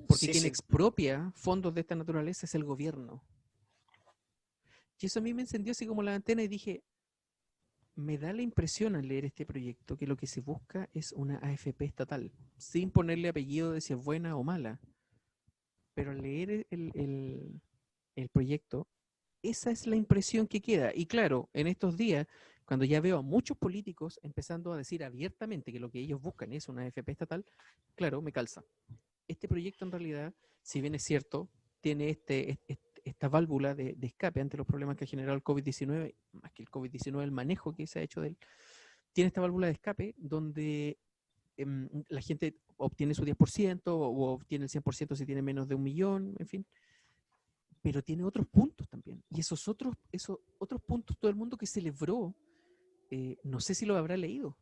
porque sí, quien sí. expropia fondos de esta naturaleza es el gobierno. Y eso a mí me encendió así como la antena y dije, me da la impresión al leer este proyecto que lo que se busca es una AFP estatal, sin ponerle apellido de si es buena o mala. Pero al leer el proyecto, esa es la impresión que queda. Y claro, en estos días, cuando ya veo a muchos políticos empezando a decir abiertamente que lo que ellos buscan es una AFP estatal, claro, me calza. Este proyecto en realidad, si bien es cierto, tiene esta válvula de escape ante los problemas que ha generado el COVID-19, más que el COVID-19, el manejo que se ha hecho de él, tiene esta válvula de escape donde la gente obtiene su 10% o obtiene el 100% si tiene menos de 1 millón, en fin, pero tiene otros puntos también. Y esos otros puntos, todo el mundo que celebró, no sé si lo habrá leído.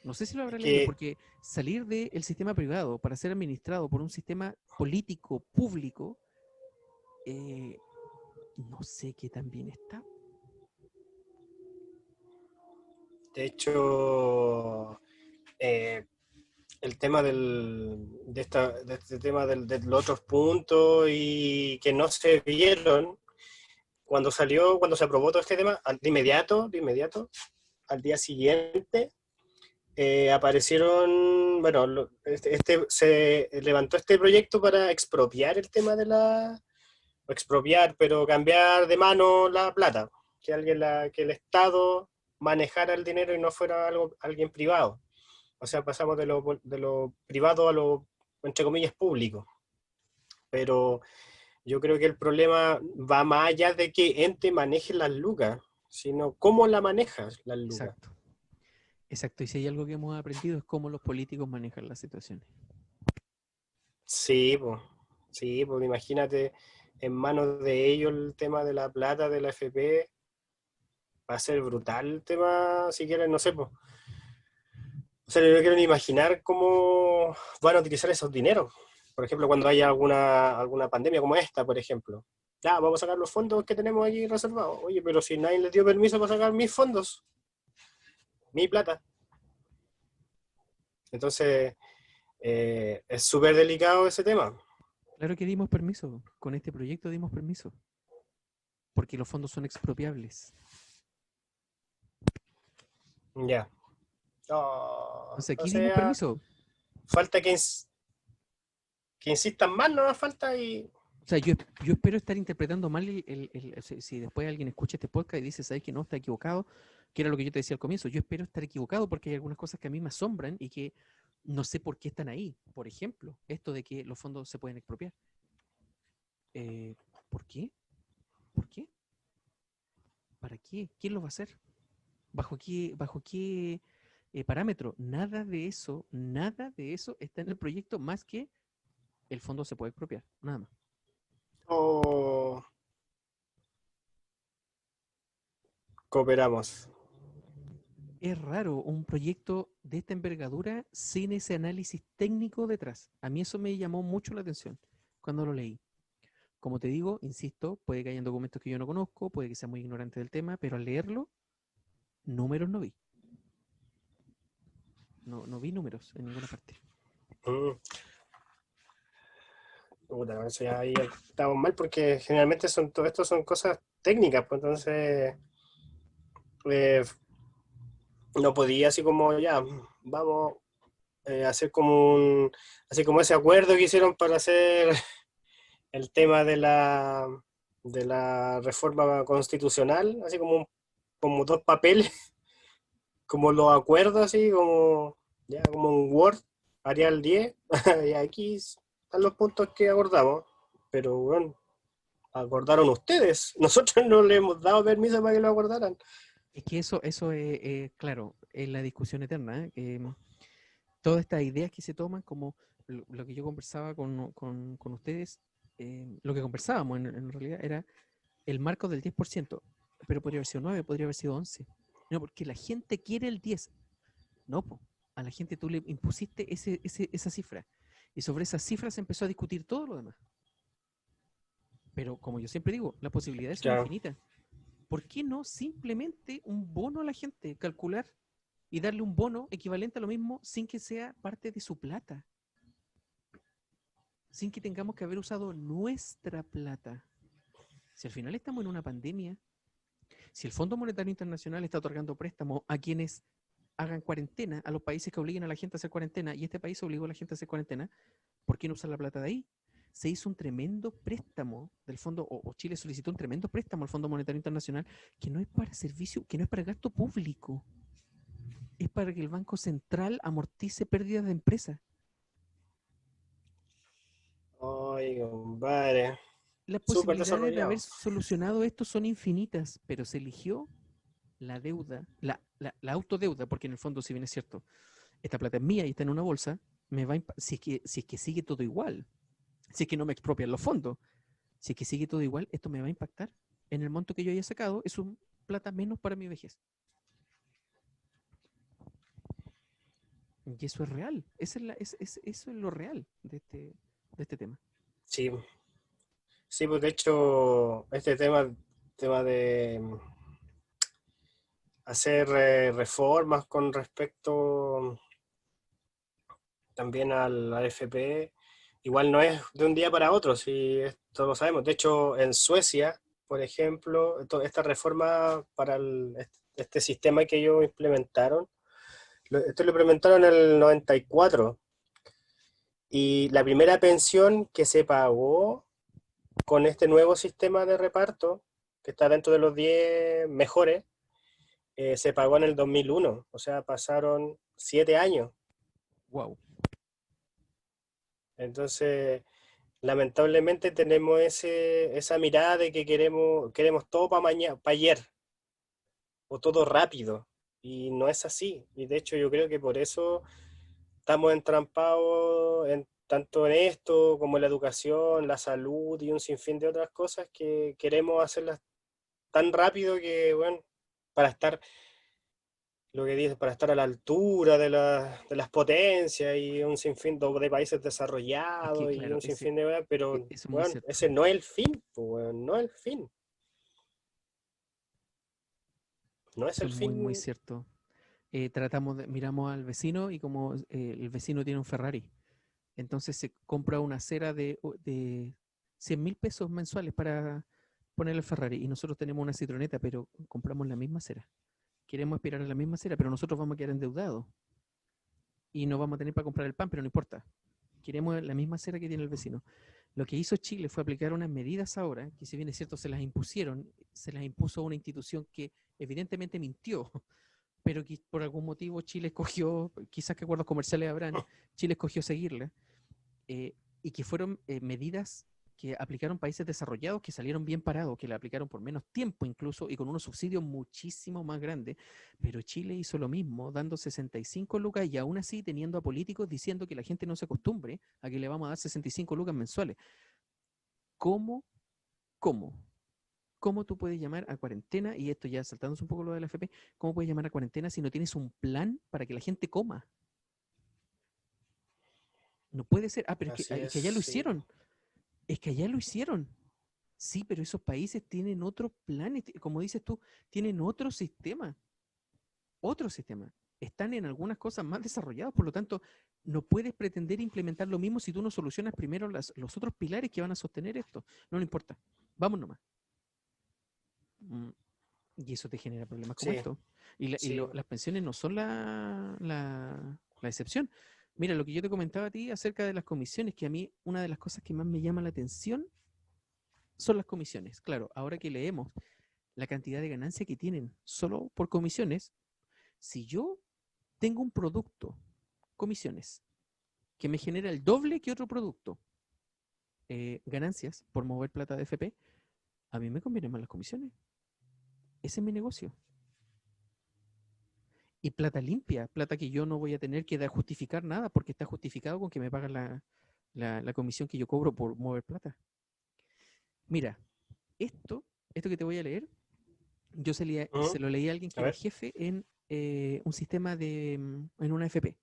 No sé si lo Es habrá leído, que, porque salir del sistema privado para ser administrado por un sistema político público, eh, no sé qué tan bien está. de hecho, eh, el tema de este tema de los otros puntos y que no se vieron cuando se aprobó todo este tema, de inmediato, al día siguiente, aparecieron, bueno, se levantó este proyecto para expropiar el tema expropiar, pero cambiar de mano la plata, que el Estado manejara el dinero y no fuera alguien privado. O sea, pasamos de lo privado a lo, entre comillas, público. Pero yo creo que el problema va más allá de que ente maneje las lucas, sino cómo la manejas las lucas. Exacto, exacto. Y si hay algo que hemos aprendido es cómo los políticos manejan las situaciones. Sí, pues imagínate en manos de ellos el tema de la plata de la FP, va a ser brutal el tema, si quieren, no sé, pues. O sea, no quiero ni imaginar cómo van a utilizar esos dineros. Por ejemplo, cuando haya alguna pandemia como esta, por ejemplo. Ya, vamos a sacar los fondos que tenemos aquí reservados. Oye, pero si nadie les dio permiso para sacar mis fondos, mi plata. Entonces, es súper delicado ese tema. Claro que dimos permiso, con este proyecto dimos permiso, porque los fondos son expropiables. Ya. Oh, Entonces o aquí dimos sea, permiso. falta que insistan más, no falta y... O sea, yo espero estar interpretando mal si después alguien escucha este podcast y dice, ¿sabes que no? Está equivocado, que era lo que yo te decía al comienzo. Yo espero estar equivocado porque hay algunas cosas que a mí me asombran y que no sé por qué están ahí. Por ejemplo, esto de que los fondos se pueden expropiar. Eh, ¿Por qué? ¿Por qué? ¿Para qué? ¿Quién lo va a hacer? ¿Bajo qué parámetro? Nada de eso está en el proyecto más que el fondo se puede expropiar, nada más. o cooperamos. Es raro un proyecto de esta envergadura sin ese análisis técnico detrás. A mí eso me llamó mucho la atención cuando lo leí. Como te digo, insisto, puede que hayan documentos que yo no conozco, puede que sea muy ignorante del tema, pero al leerlo, números no vi. No vi números en ninguna parte. Mm. Puta, eso ya ahí estamos mal porque generalmente todo esto son cosas técnicas, pues entonces eh, no podía así como ya, vamos a hacer como así como ese acuerdo que hicieron para hacer el tema de la reforma constitucional, así como, como dos papeles, como los acuerdos, así como, ya, como un Word, Arial 10, y aquí están los puntos que acordamos, pero bueno, acordaron ustedes, nosotros no le hemos dado permiso para que lo acordaran. Es que eso es, claro, es la discusión eterna, ¿eh? Todas estas ideas que se toman, como lo que yo conversaba con ustedes, lo que conversábamos en realidad era el marco del 10%, pero podría haber sido 9, podría haber sido 11. No, porque la gente quiere el 10. No, po. A la gente tú le impusiste esa cifra. Y sobre esa cifra se empezó a discutir todo lo demás. Pero como yo siempre digo, las posibilidades son Ya, infinitas. ¿Por qué no simplemente un bono a la gente? Calcular y darle un bono equivalente a lo mismo sin que sea parte de su plata. Sin que tengamos que haber usado nuestra plata. Si al final estamos en una pandemia, si el Fondo Monetario Internacional está otorgando préstamos a quienes hagan cuarentena, a los países que obliguen a la gente a hacer cuarentena, y este país obligó a la gente a hacer cuarentena, ¿por qué no usar la plata de ahí? Se hizo un tremendo préstamo del fondo, o Chile solicitó un tremendo préstamo al Fondo Monetario Internacional, que no es para servicio, que no es para gasto público, es para que el Banco Central amortice pérdidas de empresas. ay, compadre, Las súper posibilidades de haber desarrollado. solucionado esto son infinitas, pero se eligió la deuda, la autodeuda, porque en el fondo, si bien es cierto, esta plata es mía y está en una bolsa, si es que sigue todo igual, si es que no me expropian los fondos, si es que sigue todo igual, esto me va a impactar en el monto que yo haya sacado, es un plata menos para mi vejez. Y eso es real, eso es lo real de este tema. Sí, sí, pues de hecho, este tema de hacer reformas con respecto también al AFP, igual no es de un día para otro, si esto lo sabemos. De hecho, en Suecia, por ejemplo, esta reforma para este sistema que ellos implementaron, esto lo implementaron en el 94 y la primera pensión que se pagó con este nuevo sistema de reparto, que está dentro de los 10 mejores, se pagó en el 2001, o sea, pasaron 7 años. Wow. Entonces, lamentablemente tenemos esa mirada de que queremos todo para mañana, para ayer, o todo rápido, y no es así. Y de hecho yo creo que por eso estamos entrampados tanto en esto como en la educación, la salud y un sinfín de otras cosas que queremos hacerlas tan rápido que, bueno, para estar lo que dices, para estar a la altura de las potencias y un sinfín de países Es que desarrollados y claro, un sinfín de weas, pero eso es muy bueno, cierto. ese no es el fin, pues, weón, no es el fin, no es Eso el es muy, muy fin. cierto. Miramos al vecino y como el vecino tiene un Ferrari, entonces se compra una cera de 100.000 pesos mensuales para ponerle el Ferrari y nosotros tenemos una citroneta, pero compramos la misma cera. Queremos aspirar a la misma cera, pero nosotros vamos a quedar endeudados y no vamos a tener para comprar el pan, pero no importa. Queremos la misma cera que tiene el vecino. Lo que hizo Chile fue aplicar unas medidas ahora, que si bien es cierto se las impusieron, se las impuso una institución que evidentemente mintió, pero que por algún motivo Chile escogió, quizás que acuerdos comerciales habrán, Chile escogió seguirla, y que fueron medidas que aplicaron países desarrollados que salieron bien parados, que la aplicaron por menos tiempo incluso y con unos subsidios muchísimo más grandes, pero Chile hizo lo mismo, dando 65 lucas y aún así teniendo a políticos diciendo que la gente no se acostumbre a que le vamos a dar 65 lucas mensuales. ¿Cómo? ¿Cómo? ¿cómo tú puedes llamar a cuarentena? Y esto ya saltándose un poco lo de la FP, ¿cómo puedes llamar a cuarentena si no tienes un plan para que la gente coma? No puede ser. Ah, pero Así es es, que allá lo sí. hicieron. Es que allá lo hicieron. Sí, pero esos países tienen otros planes, como dices tú, tienen otro sistema. Otro sistema. Están en algunas cosas más desarrollados, por lo tanto, no puedes pretender implementar lo mismo si tú no solucionas primero los otros pilares que van a sostener esto. No le importa. Vamos nomás. Mm, Y eso te genera problemas como Sí, esto. Y sí. las pensiones no son la excepción. Mira, lo que yo te comentaba a ti acerca de las comisiones, que a mí una de las cosas que más me llama la atención son las comisiones. Claro, ahora que leemos la cantidad de ganancia que tienen solo por comisiones, si yo tengo un producto, comisiones, que me genera el doble que otro producto, ganancias por mover plata de FP, a mí me convienen más las comisiones. Ese es mi negocio. Y plata limpia, plata que yo no voy a tener que justificar nada porque está justificado con que me pagan la comisión que yo cobro por mover plata. Mira, esto que te voy a leer, yo se Ujú. lo leí a alguien A que era ver. jefe en un sistema en una FP.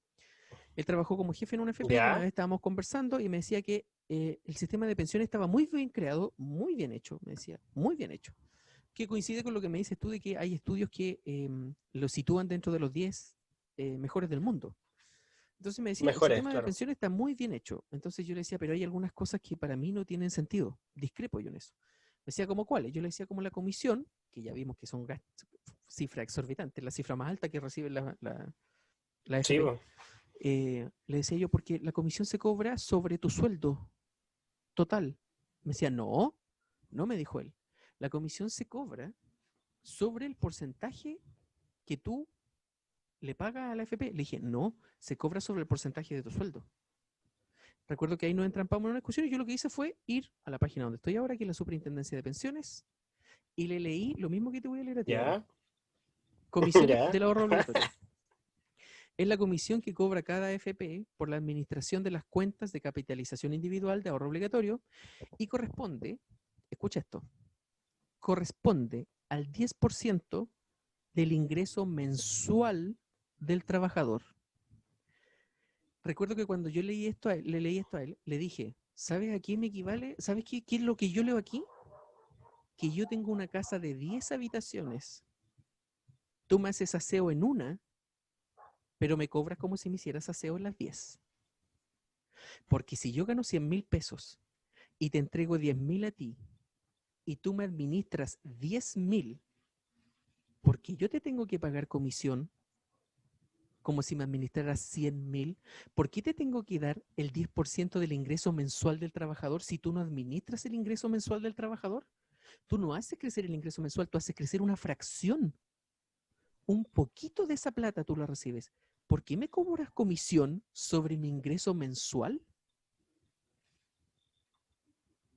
Él trabajó como jefe en una FP y una Ya, vez estábamos conversando y me decía que el sistema de pensiones estaba muy bien creado, muy bien hecho, me decía, muy bien hecho. Que coincide con lo que me dices tú de que hay estudios que lo sitúan dentro de los 10 mejores del mundo. Entonces me decía, el mejores, sistema de claro. pensiones está muy bien hecho. Entonces yo le decía, pero hay algunas cosas que para mí no tienen sentido. Discrepo yo en eso. Me decía, ¿como cuáles? Yo le decía, como la comisión, que ya vimos que son cifras exorbitantes, la cifra más alta que recibe la Sí, FP. po. Le decía yo, porque la comisión se cobra sobre tu sueldo total. Me decía, no, no me dijo él. La comisión se cobra sobre el porcentaje que tú le pagas a la FP. Le dije, no, se cobra sobre el porcentaje de tu sueldo. Recuerdo que ahí nos entrampamos en una discusión y yo lo que hice fue ir a la página donde estoy ahora, que es la Superintendencia de Pensiones, y le leí lo mismo que te voy a leer a ti ahora. Ya, Comisión ya. del ahorro obligatorio. Es la comisión que cobra cada AFP por la administración de las cuentas de capitalización individual de ahorro obligatorio y corresponde, escucha esto, corresponde al 10% del ingreso mensual del trabajador. Recuerdo que cuando yo leí esto a él, le leí esto a él, le dije, ¿sabes a qué me equivale? ¿Sabes qué es lo que yo leo aquí? Que yo tengo una casa de 10 habitaciones, tú me haces aseo en una, pero me cobras como si me hicieras aseo en las 10. Porque si yo gano 100.000 pesos y te entrego 10.000 a ti y tú me administras 10.000, porque yo te tengo que pagar comisión como si me administraras 100.000, ¿por qué te tengo que dar el 10% del ingreso mensual del trabajador si tú no administras el ingreso mensual del trabajador? Tú no haces crecer el ingreso mensual, tú haces crecer una fracción. Un poquito de esa plata tú la recibes. ¿Por qué me cobras comisión sobre mi ingreso mensual?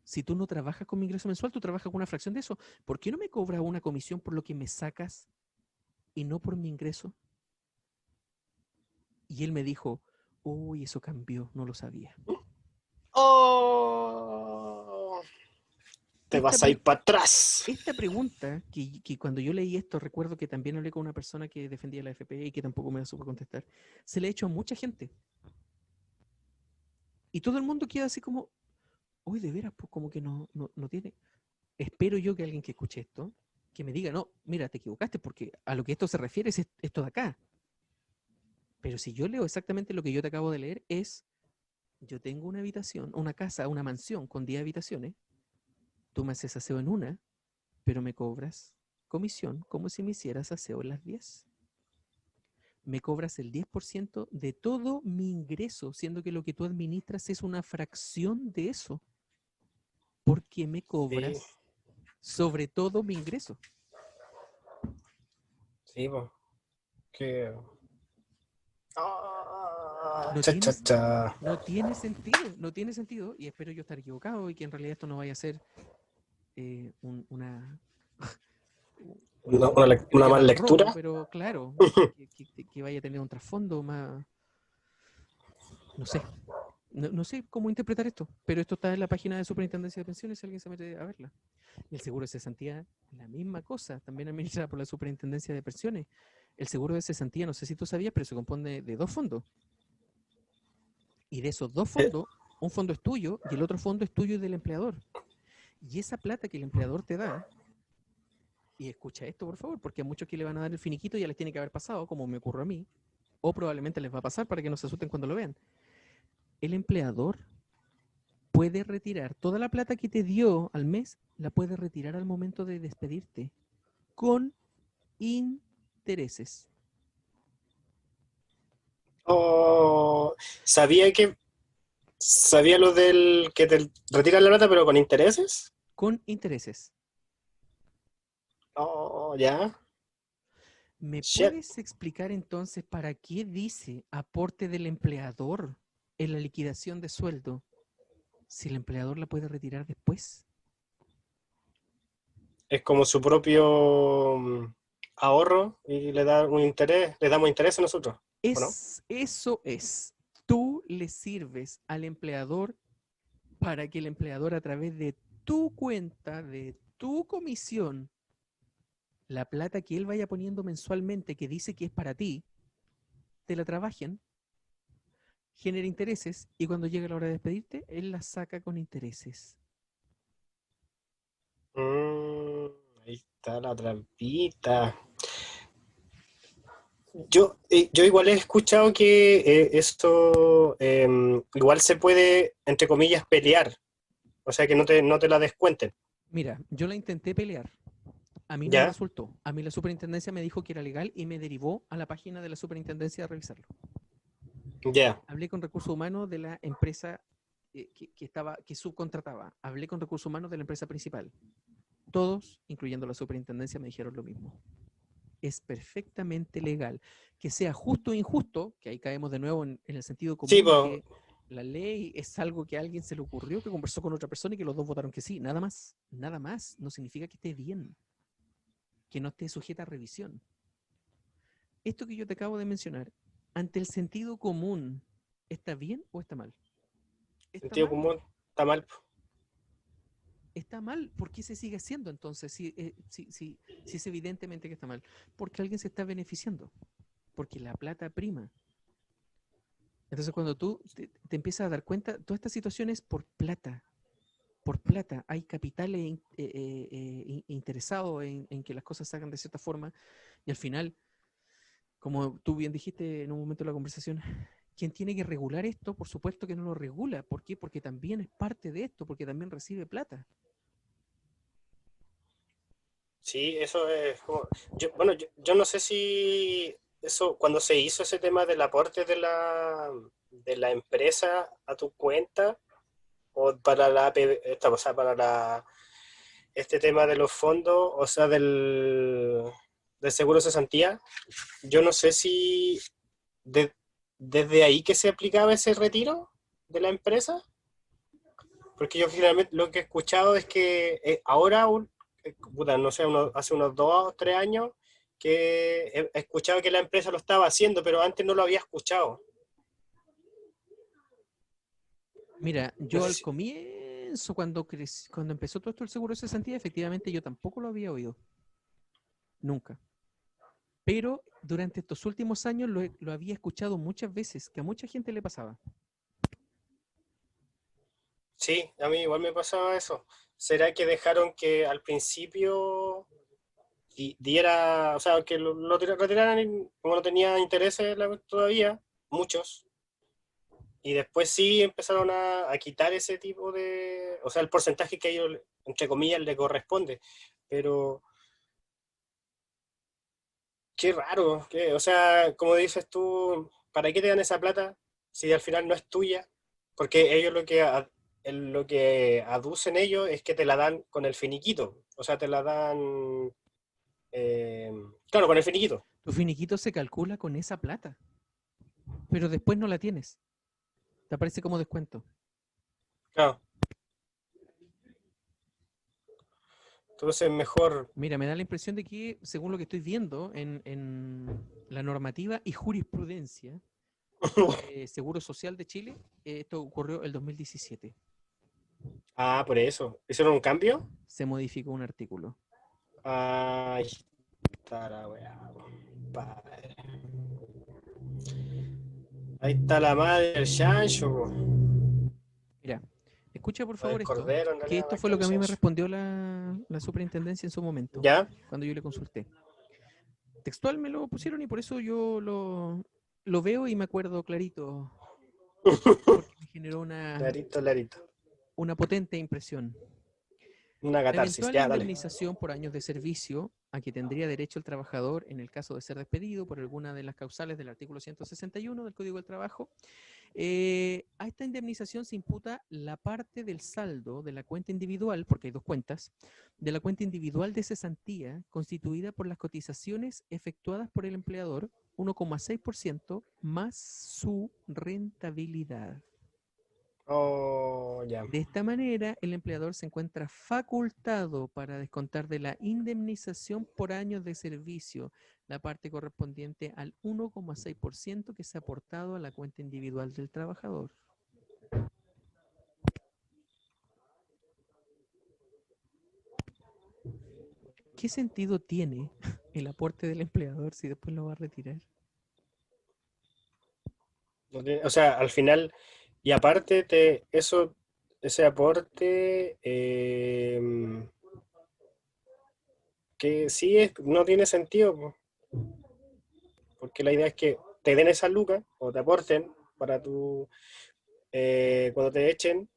Si tú no trabajas con mi ingreso mensual, tú trabajas con una fracción de eso. ¿Por qué no me cobras una comisión por lo que me sacas y no por mi ingreso? Y él me dijo, uy, eso cambió, no lo sabía. Oh, te Esta, vas a pre- ir para atrás. esta pregunta, que cuando yo leí esto, recuerdo que también hablé con una persona que defendía la FP y que tampoco me la supo contestar, se le ha hecho a mucha gente. Y todo el mundo queda así como, uy, de veras, pues como que no tiene. Espero yo que alguien que escuche esto, que me diga, no, mira, te equivocaste, porque a lo que esto se refiere es esto de acá. Pero si yo leo exactamente lo que yo te acabo de leer, yo tengo una habitación, una casa, una mansión con 10 habitaciones, tú me haces aseo en una, pero me cobras comisión como si me hicieras aseo en las 10. Me cobras el 10% de todo mi ingreso, siendo que lo que tú administras es una fracción de eso. ¿Por qué me Sí, cobras sobre todo mi ingreso? sí, po. Que... Ah, No cha, cha, tiene, cha. no tiene sentido, no tiene sentido, y espero yo estar equivocado y que en realidad esto no vaya a ser una, Una llamar mala al robo, lectura. pero claro, que vaya a tener un trasfondo más, no sé. No sé cómo interpretar esto, pero esto está en la página de Superintendencia de Pensiones si alguien se mete a verla. El seguro de cesantía, la misma cosa, también administrada por la Superintendencia de Pensiones. El seguro de cesantía, no sé si tú sabías, pero se compone de dos fondos. Y de esos dos Eh, fondos, un fondo es tuyo y el otro fondo es tuyo y del empleador. Y esa plata que el empleador te da, y escucha esto por favor, porque a muchos que le van a dar el finiquito ya les tiene que haber pasado, como me ocurrió a mí, o probablemente les va a pasar para que no se asusten cuando lo vean. El empleador puede retirar toda la plata que te dio al mes, la puede retirar al momento de despedirte con intereses. oh, sabía que sabía lo del que te retiran la plata, pero con intereses. Con intereses. Oh, ya. ¿Me Shit. puedes explicar entonces para qué dice aporte del empleador en la liquidación de sueldo si el empleador la puede retirar después? Es como su propio ahorro y le da un interés, le damos interés a nosotros, ¿o no? Eso es. Tú le sirves al empleador para que el empleador a través de tu cuenta, de tu comisión, la plata que él vaya poniendo mensualmente que dice que es para ti, te la trabajen, genera intereses y cuando llega la hora de despedirte, él la saca con intereses. Mm, ahí está la trampita. Yo igual he escuchado que esto igual se puede, entre comillas, pelear. O sea, que no te la descuenten. Mira, yo la intenté pelear. A mí no me ¿Ya? resultó. A mí la superintendencia me dijo que era legal y me derivó a la página de la superintendencia a revisarlo. Ya. Hablé con recursos humanos de la empresa que subcontrataba. Hablé con recursos humanos de la empresa principal. Todos, incluyendo la superintendencia, me dijeron lo mismo. Es perfectamente legal. Que sea justo o injusto, que ahí caemos de nuevo en el sentido Sí, común de pues, que la ley es algo que a alguien se le ocurrió, que conversó con otra persona y que los dos votaron que sí. Nada más. Nada más. No significa que esté bien, que no esté sujeta a revisión. Esto que yo te acabo de mencionar, ante el sentido común, ¿está bien o está mal? Está sentido mal. común está mal. Está mal. ¿Por qué se sigue haciendo entonces si es evidentemente que está mal? Porque alguien se está beneficiando. Porque la plata prima. Entonces cuando tú te empiezas a dar cuenta, toda esta situación es por plata. Por plata. Hay capitales interesados en que las cosas se hagan de cierta forma y al final, como tú bien dijiste en un momento de la conversación, quien tiene que regular esto, por supuesto que no lo regula. ¿Por qué? Porque también es parte de esto, porque también recibe plata. Sí, eso es como... bueno, yo no sé si eso, cuando se hizo ese tema del aporte de la empresa a tu cuenta, o para la APB, o sea, para este tema de los fondos, o sea, del seguro de cesantía, yo no sé si de- desde ahí que se aplicaba ese retiro de la empresa, porque yo generalmente lo que he escuchado es que ahora, puta, no sé, hace unos 2 o 3 años, que he escuchado que la empresa lo estaba haciendo, pero antes no lo había escuchado. Mira, No yo sé al si... comienzo, cuando empezó todo esto el seguro de cesantía, efectivamente yo tampoco lo había oído. Nunca. Pero durante estos últimos años lo había escuchado muchas veces, que a mucha gente le pasaba. Sí, a mí igual me pasaba eso. ¿Será que dejaron que al principio diera, o sea, que lo retiraran como no tenía intereses todavía, muchos, y después sí empezaron a quitar ese tipo de, o sea, el porcentaje que a ellos, entre comillas, le corresponde, pero qué raro, o sea, como dices tú, ¿para qué te dan esa plata si al final no es tuya? Porque ellos lo que aducen ellos es que te la dan con el finiquito, o sea, te la dan, eh, claro, con el finiquito, Tu finiquito se calcula con esa plata, pero después no la tienes. Te aparece como descuento. claro. Entonces mejor, Mira, me da la impresión de que, según lo que estoy viendo en la normativa y jurisprudencia, Seguro Social de Chile. Esto ocurrió el 2017. Ah, por eso. ¿Hicieron un cambio? Se modificó un artículo. Ay, está la weá, compadre. Ahí está la madre del chancho, po. Mira, escucha por O del favor esto, cordero, en que realidad, esto más fue que lo que el a mí me chancho. respondió la superintendencia en su momento, ¿Ya? cuando yo le consulté. Textual me lo pusieron y por eso yo lo veo y me acuerdo clarito, porque me generó Larito, larito. una potente impresión. Una La catarsis, eventual ya, dale. indemnización por años de servicio a que tendría derecho el trabajador en el caso de ser despedido por alguna de las causales del artículo 161 del Código del Trabajo. A esta indemnización se imputa la parte del saldo de la cuenta individual, porque hay dos cuentas, de la cuenta individual de cesantía constituida por las cotizaciones efectuadas por el empleador, 1,6% más su rentabilidad. Oh, ya. De esta manera, el empleador se encuentra facultado para descontar de la indemnización por años de servicio la parte correspondiente al 1,6% que se ha aportado a la cuenta individual del trabajador. ¿Qué sentido tiene el aporte del empleador si después lo va a retirar? O sea, al final, y aparte, ese aporte, que sí no tiene sentido, po, porque la idea es que te den esa lucas o te aporten para cuando te echen,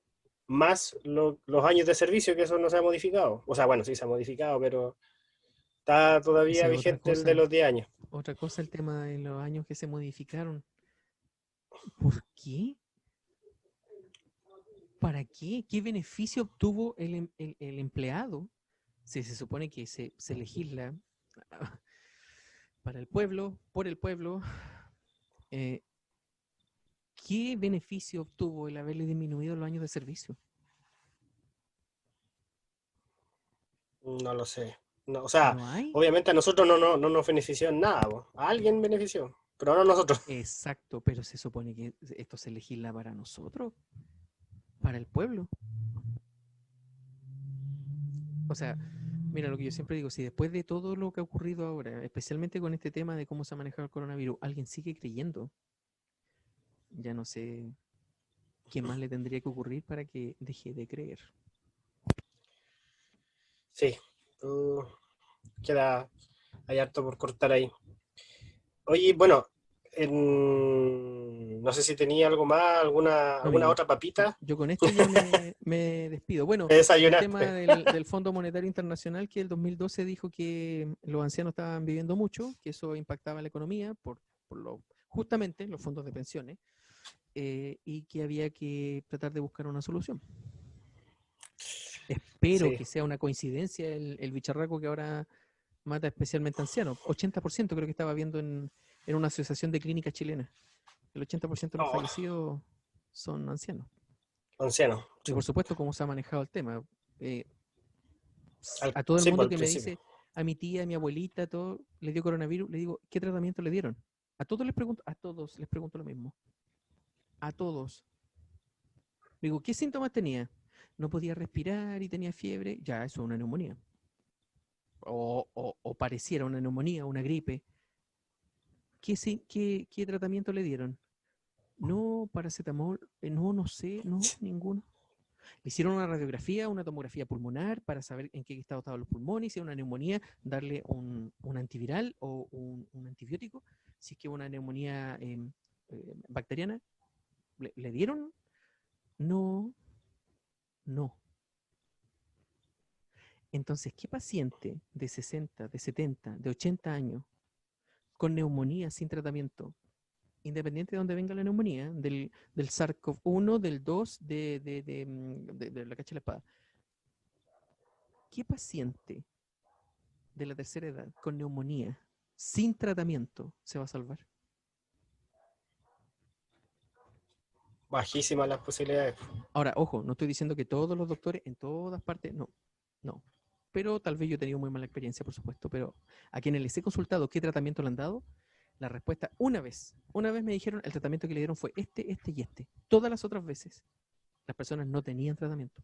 más los años de servicio, que eso no se ha modificado. O sea, bueno, sí se ha modificado, pero está todavía Esa es vigente el de los 10 años. otra cosa el tema de los años que se modificaron. ¿Por qué? ¿Para qué? ¿Qué beneficio obtuvo el empleado? Si se supone que se legisla para el pueblo, por el pueblo, eh, ¿qué beneficio obtuvo el haberle disminuido los años de servicio? No lo sé. No, o sea, ¿No hay? obviamente a nosotros no nos benefició en nada, po. A alguien benefició, pero no a nosotros. Exacto, pero se supone que esto se legisla para nosotros, para el pueblo. O sea, mira lo que yo siempre digo, si después de todo lo que ha ocurrido ahora, especialmente con este tema de cómo se ha manejado el coronavirus, alguien sigue creyendo, ya no sé qué más le tendría que ocurrir para que deje de creer. Sí, uh, queda, hay harto por cortar ahí. Oye, bueno, no sé si tenía algo más, No, alguna amigo, otra papita. yo con esto ya me despido. Bueno, ¿Te el tema desayunaste? del Fondo Monetario Internacional, que el 2012 dijo que los ancianos estaban viviendo mucho, que eso impactaba la economía justamente los fondos de pensiones, y que había que tratar de buscar una solución. Espero Sí. que sea una coincidencia el bicharraco que ahora mata especialmente ancianos. 80% creo que estaba viendo en una asociación de clínicas chilenas. El 80% de los Oh, fallecidos son ancianos. anciano. Y Sí. por supuesto, cómo se ha manejado el tema. Eh, a todo el Sí, por mundo el que me principio. dice, a mi tía, a mi abuelita, todo, le dio coronavirus, le digo, ¿qué tratamiento le dieron? A todos les pregunto lo mismo. A todos. Digo, ¿qué síntomas tenía? No podía respirar y tenía fiebre. Ya, eso es una neumonía. O pareciera una neumonía, una gripe. ¿Qué tratamiento le dieron? No, paracetamol, no sé, no, ninguno. Le hicieron una radiografía, una tomografía pulmonar para saber en qué estado estaban los pulmones, si era una neumonía, darle un antiviral o un antibiótico. Si es que una neumonía bacteriana, ¿le dieron? No, no. Entonces, ¿qué paciente de 60, de 70, de 80 años con neumonía sin tratamiento, independiente de dónde venga la neumonía, del SARS-CoV-1, del 2, de la cacha de la espada, ¿qué paciente de la tercera edad con neumonía sin tratamiento se va a salvar? Bajísimas las posibilidades. Ahora, ojo, no estoy diciendo que todos los doctores en todas partes, no, no. Pero tal vez yo he tenido muy mala experiencia, por supuesto, pero a quienes les he consultado qué tratamiento le han dado, La respuesta, una vez me dijeron, el tratamiento que le dieron fue este y este. Todas las otras veces, las personas no tenían tratamiento.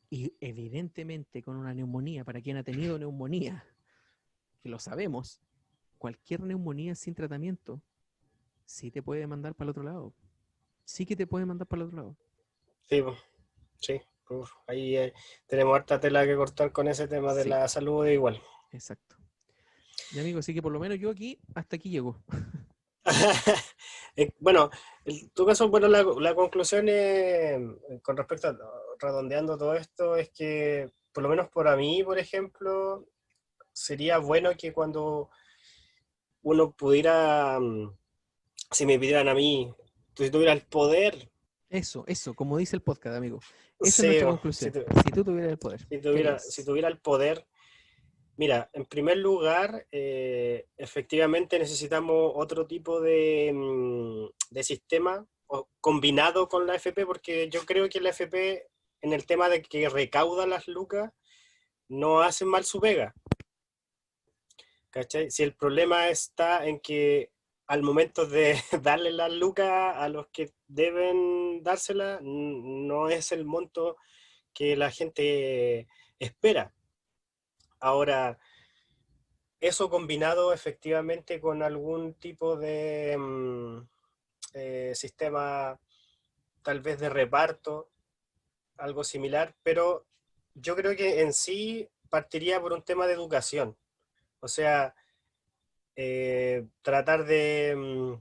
Y evidentemente con una neumonía, para quien ha tenido neumonía, que lo sabemos, cualquier neumonía sin tratamiento sí te puede mandar para el otro lado. Sí que te puede mandar para el otro lado. Sí, po, sí. Uf, ahí tenemos harta tela que cortar con ese tema de Sí, la salud igual. exacto. Y amigo, así que por lo menos yo aquí, hasta aquí llego. Bueno, en tu caso, bueno, la conclusión con respecto a redondeando todo esto es que, por lo menos para mí, por ejemplo, sería bueno que cuando uno pudiera, si me pidieran a mí, si tuviera el poder, Eso, como dice el podcast, amigo. Esa es sí, nuestra si, conclusión. Si tú tuvieras el poder, ¿qué si harías? tuviera el poder, mira, en primer lugar, efectivamente necesitamos otro tipo de sistema combinado con la FP, porque yo creo que la FP, en el tema de que recauda las lucas, no hace mal su pega. ¿Cachai? Si el problema está en que al momento de darle las lucas a los que deben dársela, no es el monto que la gente espera. Ahora, eso combinado efectivamente con algún tipo de sistema tal vez de reparto, algo similar, pero yo creo que en sí partiría por un tema de educación. O sea, tratar de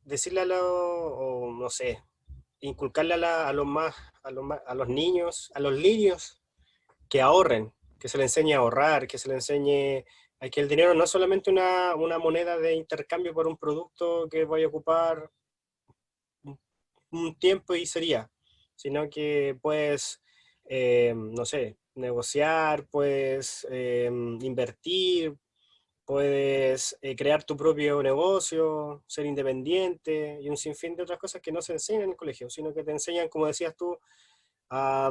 decirle o no sé, inculcarle a los más, a los niños, a los niños que ahorren, que se le enseñe a ahorrar, que se le enseñe a que el dinero no es solamente una moneda de intercambio por un producto que vaya a ocupar un tiempo y sería, sino que puedes, no sé, negociar, puedes invertir, puedes crear tu propio negocio, ser independiente y un sinfín de otras cosas que no se enseñan en el colegio, sino que te enseñan, como decías tú, a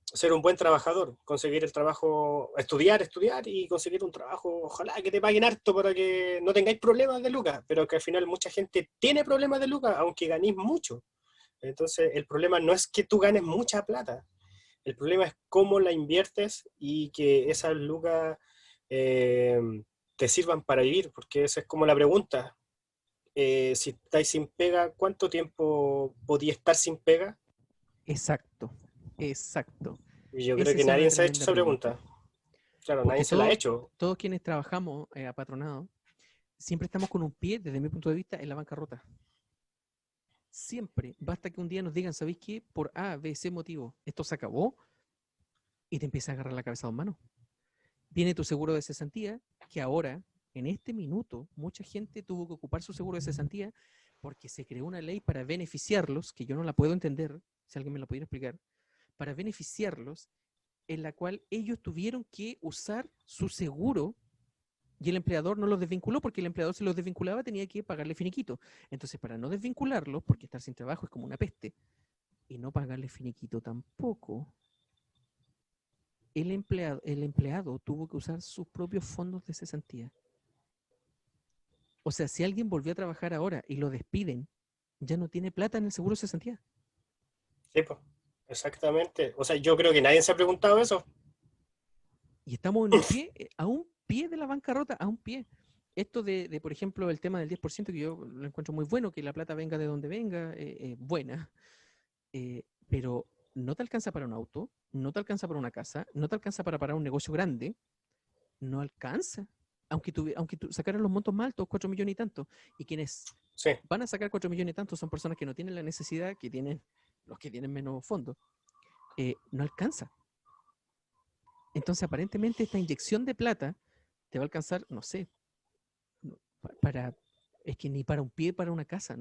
ser un buen trabajador, conseguir el trabajo, estudiar y conseguir un trabajo, ojalá que te paguen harto para que no tengáis problemas de lucas, pero que al final mucha gente tiene problemas de lucas, aunque ganéis mucho. Entonces, el problema no es que tú ganes mucha plata, el problema es cómo la inviertes y que esas lucas eh, te sirvan para vivir, porque esa es como la pregunta. Si estáis sin pega, ¿cuánto tiempo podía estar sin pega? Exacto, exacto. Y yo creo Esa que es una nadie se ha hecho tremenda esa pregunta. pregunta. Claro, nadie Porque se la ha hecho. todos quienes trabajamos apatronados, siempre estamos con un pie, desde mi punto de vista, en la bancarrota. Siempre. Basta que un día nos digan, ¿sabéis qué? Por A, B, C motivo, esto se acabó y te empieza a agarrar la cabeza a dos manos. Viene tu seguro de cesantía, que ahora, en este minuto, mucha gente tuvo que ocupar su seguro de cesantía porque se creó una ley para beneficiarlos, que yo no la puedo entender, si alguien me la pudiera explicar, para beneficiarlos, en la cual ellos tuvieron que usar su seguro y el empleador no los desvinculó porque el empleador si los desvinculaba tenía que pagarle finiquito. Entonces, para no desvincularlos, porque estar sin trabajo es como una peste, y no pagarle finiquito tampoco, el empleado tuvo que usar sus propios fondos de cesantía. O sea, si alguien volvió a trabajar ahora y lo despiden, ya no tiene plata en el seguro de cesantía. Sí, pues, exactamente. O sea, yo creo que nadie se ha preguntado eso. Y estamos en un pie, a un pie de la bancarrota, a un pie. Esto por ejemplo, el tema del 10%, que yo lo encuentro muy bueno, que la plata venga de donde venga, buena, pero no te alcanza para un auto, no te alcanza para una casa, no te alcanza para parar un negocio grande, no alcanza. Aunque tú sacaras los montos más altos, 4 millones y tanto, y quienes Sí, van a sacar 4 millones y tanto son personas que no tienen la necesidad que tienen los que tienen menos fondos, no alcanza. Entonces, aparentemente, esta inyección de plata te va a alcanzar, no sé, para, es que ni para un pie, para una casa,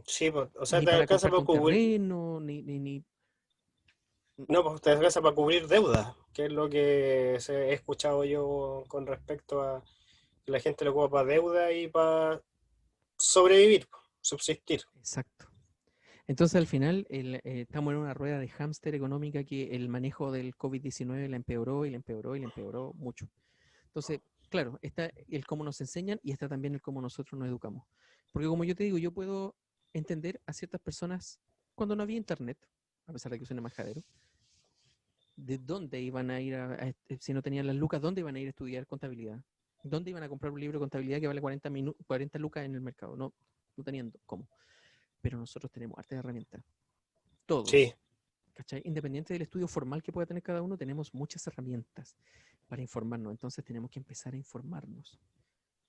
sí, pues, o sea, ni te para alcanza comprarte para un cubrir, terreno, ni. no, pues te alcanza para cubrir deuda, que es lo que he escuchado yo con respecto a que la gente lo ocupa para deuda y para sobrevivir, subsistir. Exacto. Entonces, al final, estamos en una rueda de hámster económica que el manejo del COVID-19 la empeoró y la empeoró y la empeoró mucho. Entonces, claro, está el cómo nos enseñan y está también el cómo nosotros nos educamos. Porque como yo te digo, yo puedo entender a ciertas personas cuando no había internet, a pesar de que suene majadero, de dónde iban a ir, si no tenían las lucas, dónde iban a ir a estudiar contabilidad. ¿Dónde iban a comprar un libro de contabilidad que vale 40 lucas en el mercado? No, no tenían cómo. Pero nosotros tenemos arte de herramientas. Sí, Todos. ¿Cachai? Independiente del estudio formal que pueda tener cada uno, tenemos muchas herramientas para informarnos. Entonces tenemos que empezar a informarnos.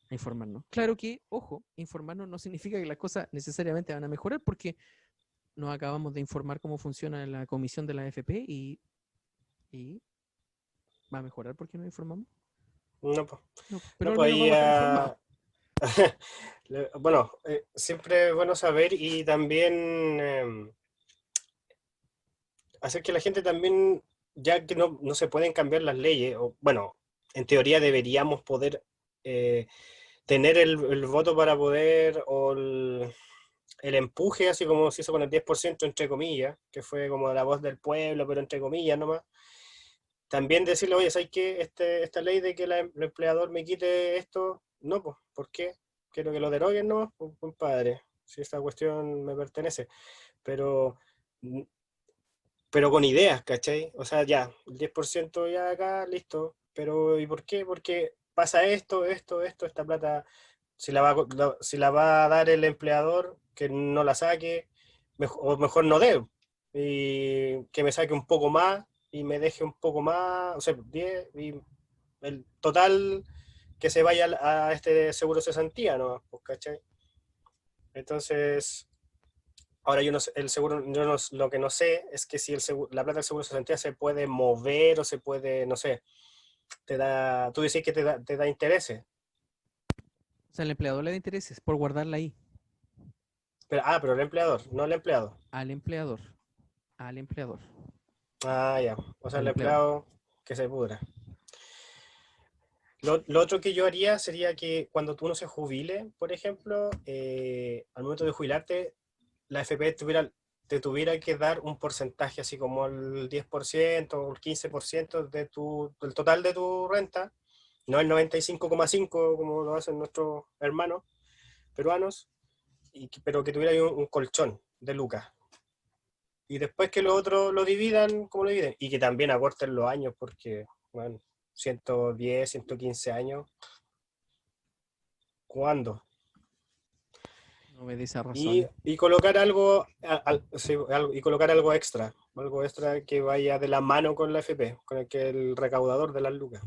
A informarnos. Claro que, ojo, informarnos no significa que las cosas necesariamente van a mejorar porque nos acabamos de informar cómo funciona la comisión de la AFP y va a mejorar porque nos informamos. no, po. No, pero No, al pues menos ahí vamos a estar informados. bueno, siempre es bueno saber y también hacer que la gente también, ya que no se pueden cambiar las leyes, o bueno, en teoría deberíamos poder eh, tener el voto para poder, o el empuje, así como se hizo con el 10% entre comillas, que fue como la voz del pueblo, pero entre comillas nomás. También decirle, oye, ¿sabes qué? Esta ley de que el empleador me quite esto, no, pues, ¿por qué? Quiero que lo deroguen, no, pues, compadre, si esta cuestión me pertenece. Pero, pero con ideas, ¿cachai? O sea, ya, el 10% ya acá, listo. Pero, ¿y por qué? Porque pasa esto, esta plata, si la va a dar el empleador, que no la saque, o mejor no dé, y que me saque un poco más y me deje un poco más, o sea, 10, y el total que se vaya a este seguro cesantía, ¿no? Pues, ¿cachai? Entonces, ahora yo no sé, el seguro, lo que no sé es que si la plata del seguro cesantía se puede mover o se puede, no sé, tú decís que te da intereses, O sea, el empleador le da intereses por guardarla ahí. pero el empleador, no el empleado. Al empleador. Al empleador. Ah, ya, o sea, Al el empleado. empleado que se pudra. Lo otro que yo haría sería que cuando tú no se jubile, por ejemplo, al momento de jubilarte, la FP te tuviera que dar un porcentaje, así como el 10% o el 15% del total de tu renta, no el 95,5% como lo hacen nuestros hermanos peruanos, pero que tuviera ahí un colchón de lucas. Y después que los otros lo dividan, como lo dividen, y que también acorten los años, porque, bueno, 110, 115 años, ¿cuándo? No obedece a razones. Y colocar algo, sí, y colocar algo extra que vaya de la mano con la FP, con el recaudador de las lucas.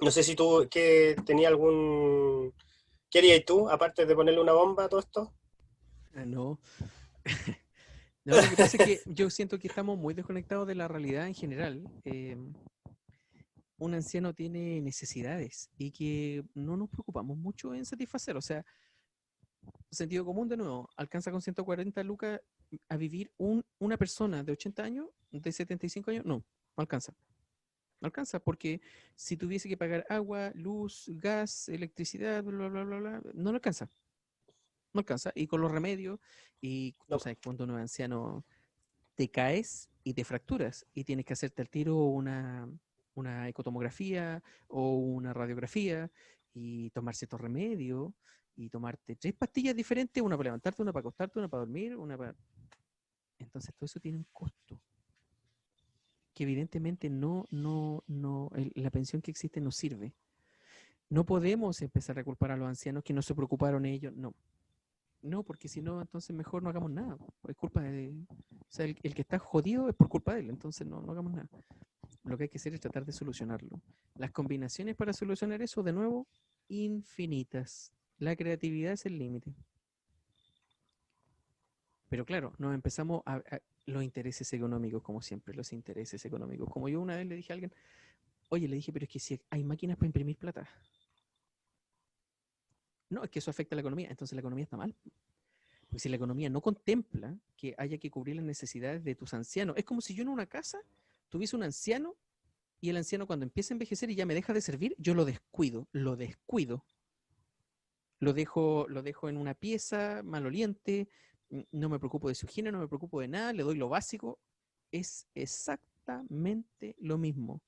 No sé si tú que tenía algún... ¿Qué harías tú, aparte de ponerle una bomba a todo esto? Ah, no. No, lo que pasa es que yo siento que estamos muy desconectados de la realidad en general. Un anciano tiene necesidades y que no nos preocupamos mucho en satisfacer. O sea, sentido común de nuevo, alcanza con 140 lucas a vivir una persona de 80 años, de 75 años, no, no alcanza. No alcanza porque si tuviese que pagar agua, luz, gas, electricidad, bla, bla, bla, bla, no le alcanza. No alcanza. Y con los remedios, y tú No, sabes, cuando uno es anciano, te caes y te fracturas y tienes que hacerte al tiro una ecotomografía o una radiografía y tomar ciertos remedios y tomarte 3 pastillas diferentes, una para levantarte, una para acostarte, una para dormir, una para... Entonces todo eso tiene un costo que evidentemente la pensión que existe no sirve. No podemos empezar a culpar a los ancianos que no se preocuparon ellos, no. No, porque si no, entonces mejor no hagamos nada. Es culpa de... O sea, el que está jodido es por culpa de él, entonces no hagamos nada. Lo que hay que hacer es tratar de solucionarlo. Las combinaciones para solucionar eso, de nuevo, infinitas. La creatividad es el límite. Pero claro, nos empezamos a los intereses económicos, como siempre, los intereses económicos. Como yo una vez le dije a alguien, oye, le dije, pero es que si hay máquinas para imprimir plata, no, es que eso afecta a la economía, entonces la economía está mal. Porque si la economía no contempla que haya que cubrir las necesidades de tus ancianos, es como si yo en una casa tuviese un anciano y el anciano cuando empieza a envejecer y ya me deja de servir, yo lo descuido. Lo dejo en una pieza maloliente, no me preocupo de su higiene, no me preocupo de nada, le doy lo básico, es exactamente lo mismo.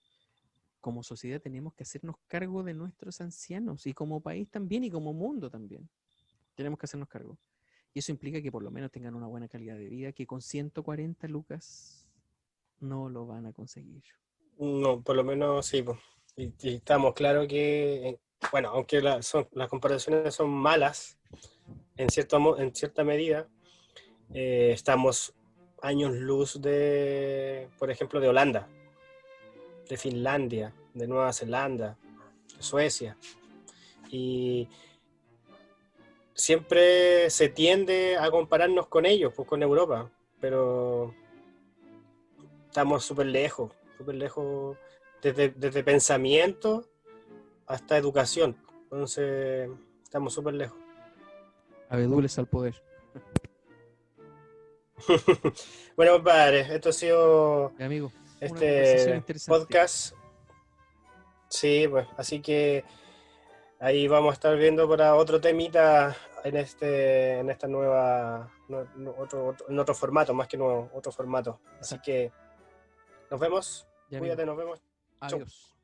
Como sociedad tenemos que hacernos cargo de nuestros ancianos y como país también y como mundo también. Tenemos que hacernos cargo. Y eso implica que por lo menos tengan una buena calidad de vida, que con 140 lucas no lo van a conseguir. No, por lo menos sí, po. Y estamos claros que, bueno, aunque las comparaciones son malas, en cierta medida, estamos años luz de, por ejemplo, de Holanda, de Finlandia, de Nueva Zelanda, de Suecia. Y siempre se tiende a compararnos con ellos, pues con Europa, pero estamos súper lejos desde pensamiento hasta educación. Entonces, estamos súper lejos. Abedules al poder. Bueno, compadre, esto ha sido Ya, amigo, una conversación este interesante. podcast. Sí, pues, así que ahí vamos a estar viendo para otro temita en esta nueva, en otro formato, más que nuevo, otro formato. Así Exacto. que nos vemos, Ya, amigo. cuídate, nos vemos. Chau. Adiós.